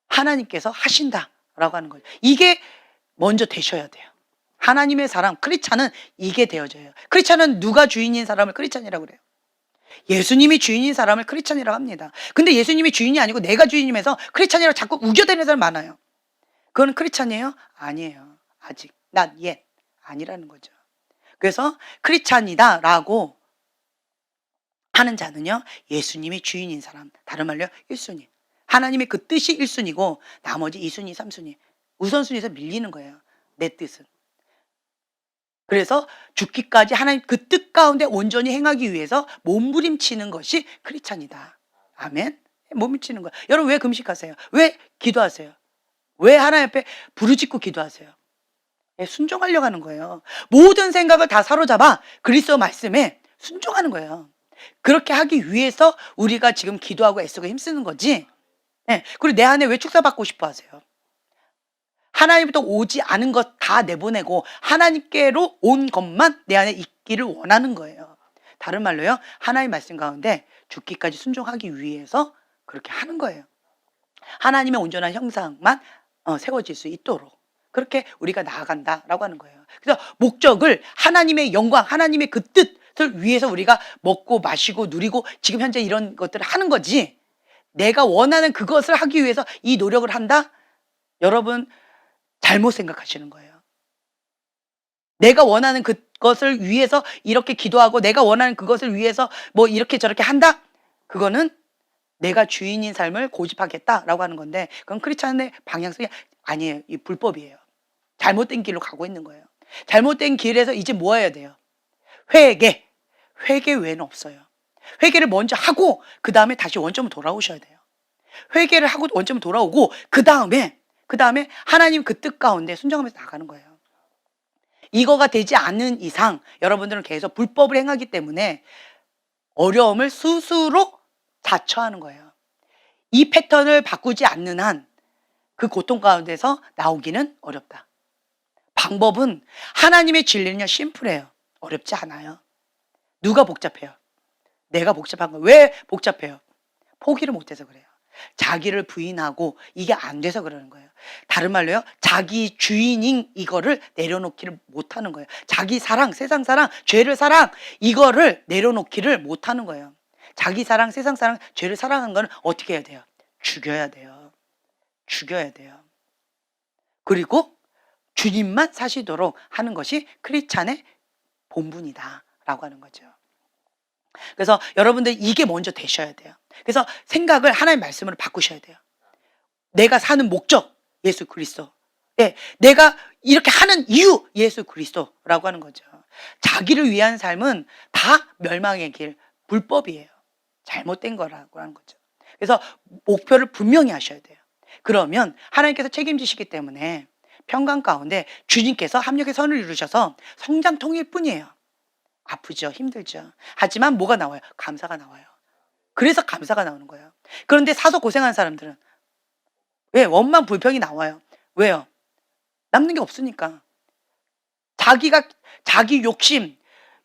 하나님께서 하신다라고 하는 거예요. 이게 먼저 되셔야 돼요. 하나님의 사랑, 크리스찬은 이게 되어져요. 크리스찬은 누가 주인인 사람을 크리스찬이라고 그래요. 예수님이 주인인 사람을 크리스찬이라고 합니다. 근데 예수님이 주인이 아니고 내가 주인이면서 크리스찬이라고 자꾸 우겨대는 사람 많아요. 그건 크리스찬이에요? 아니에요. 아직 not yet 아니라는 거죠. 그래서 크리스찬이다라고 하는 자는요, 예수님이 주인인 사람. 다른 말로 1순위. 하나님의 그 뜻이 1순위고 나머지 2순위, 3순위. 우선순위에서 밀리는 거예요. 내 뜻은. 그래서 죽기까지 하나님 그 뜻 가운데 온전히 행하기 위해서 몸부림치는 것이 크리스찬이다. 아멘. 몸부림치는 거야. 여러분 왜 금식하세요? 왜 기도하세요? 왜 하나님 앞에 부르짖고 기도하세요? 순종하려고 하는 거예요. 모든 생각을 다 사로잡아 그리스도 말씀에 순종하는 거예요. 그렇게 하기 위해서 우리가 지금 기도하고 애쓰고 힘쓰는 거지. 네. 그리고 내 안에 왜 축사받고 싶어 하세요? 하나님부터 오지 않은 것 다 내보내고 하나님께로 온 것만 내 안에 있기를 원하는 거예요. 다른 말로요, 하나님 말씀 가운데 죽기까지 순종하기 위해서 그렇게 하는 거예요. 하나님의 온전한 형상만 세워질 수 있도록 그렇게 우리가 나아간다라고 하는 거예요. 그래서 목적을 하나님의 영광, 하나님의 그 뜻을 위해서 우리가 먹고 마시고 누리고 지금 현재 이런 것들을 하는 거지, 내가 원하는 그것을 하기 위해서 이 노력을 한다? 여러분 잘못 생각하시는 거예요. 내가 원하는 그것을 위해서 이렇게 기도하고 내가 원하는 그것을 위해서 뭐 이렇게 저렇게 한다? 그거는 내가 주인인 삶을 고집하겠다라고 하는 건데, 그건 크리스찬의 방향성이 아니에요. 이 불법이에요. 잘못된 길로 가고 있는 거예요. 잘못된 길에서 이제 뭐 해야 돼요? 회개. 회개 외에는 없어요. 회개를 먼저 하고 그 다음에 다시 원점으로 돌아오셔야 돼요. 회개를 하고 원점으로 돌아오고 그 다음에 하나님 그 뜻 가운데 순종하면서 나가는 거예요. 이거가 되지 않는 이상 여러분들은 계속 불법을 행하기 때문에 어려움을 스스로 자처하는 거예요. 이 패턴을 바꾸지 않는 한 그 고통 가운데서 나오기는 어렵다. 방법은 하나님의 진리는요, 심플해요. 어렵지 않아요. 누가 복잡해요? 내가 복잡한 거예요. 왜 복잡해요? 포기를 못해서 그래요. 자기를 부인하고 이게 안 돼서 그러는 거예요. 다른 말로요, 자기 주인인 이거를 내려놓기를 못하는 거예요. 자기 사랑, 세상 사랑, 죄를 사랑, 이거를 내려놓기를 못하는 거예요. 자기 사랑, 세상 사랑, 죄를 사랑하는 거는 어떻게 해야 돼요? 죽여야 돼요. 죽여야 돼요. 그리고 주님만 사시도록 하는 것이 크리스찬의 본분이다 라고 하는 거죠. 그래서 여러분들 이게 먼저 되셔야 돼요. 그래서 생각을 하나님의 말씀으로 바꾸셔야 돼요. 내가 사는 목적, 예수 그리스도. 네, 내가 이렇게 하는 이유, 예수 그리스도라고 하는 거죠. 자기를 위한 삶은 다 멸망의 길, 불법이에요. 잘못된 거라고 하는 거죠. 그래서 목표를 분명히 하셔야 돼요. 그러면 하나님께서 책임지시기 때문에 평강 가운데 주님께서 합력의 선을 이루셔서 성장통일 뿐이에요. 아프죠, 힘들죠. 하지만 뭐가 나와요? 감사가 나와요. 그래서 감사가 나오는 거예요. 그런데 사서 고생한 사람들은 왜? 원망 불평이 나와요. 왜요? 남는 게 없으니까. 자기 욕심,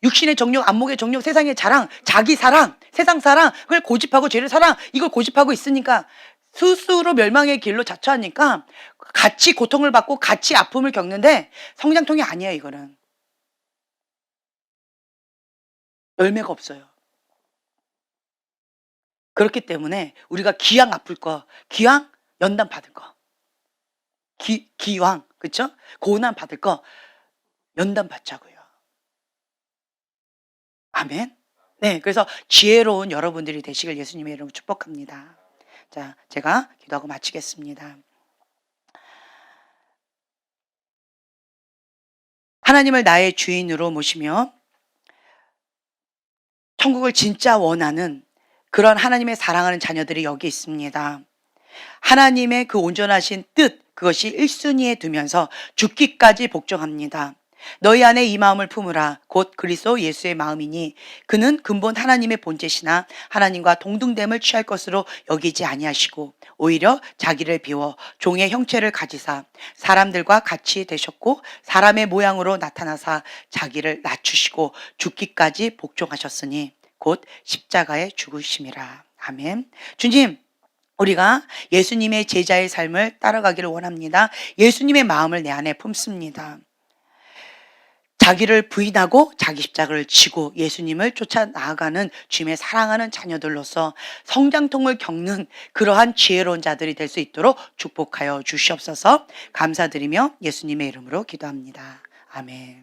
육신의 정욕, 안목의 정욕, 세상의 자랑, 자기 사랑, 세상 사랑, 그걸 고집하고 죄를 사랑, 이걸 고집하고 있으니까 스스로 멸망의 길로 자처하니까 같이 고통을 받고 같이 아픔을 겪는데 성장통이 아니에요, 이거는. 열매가 없어요. 그렇기 때문에 우리가 기왕 아플 거, 기왕 연단 받을 거, 기왕, 그쵸? 고난 받을 거 연단 받자고요. 아멘. 네, 그래서 지혜로운 여러분들이 되시길 예수님의 이름으로 축복합니다. 자, 제가 기도하고 마치겠습니다. 하나님을 나의 주인으로 모시며 천국을 진짜 원하는 그런 하나님의 사랑하는 자녀들이 여기 있습니다. 하나님의 그 온전하신 뜻, 그것이 1순위에 두면서 죽기까지 복종합니다. 너희 안에 이 마음을 품으라. 곧 그리스도 예수의 마음이니 그는 근본 하나님의 본체시나 하나님과 동등됨을 취할 것으로 여기지 아니하시고 오히려 자기를 비워 종의 형체를 가지사 사람들과 같이 되셨고 사람의 모양으로 나타나사 자기를 낮추시고 죽기까지 복종하셨으니 곧 십자가에 죽으심이라. 아멘. 주님, 우리가 예수님의 제자의 삶을 따라가기를 원합니다. 예수님의 마음을 내 안에 품습니다. 자기를 부인하고 자기 십자가를 지고 예수님을 쫓아 나아가는 주님의 사랑하는 자녀들로서 성장통을 겪는 그러한 지혜로운 자들이 될 수 있도록 축복하여 주시옵소서. 감사드리며 예수님의 이름으로 기도합니다. 아멘.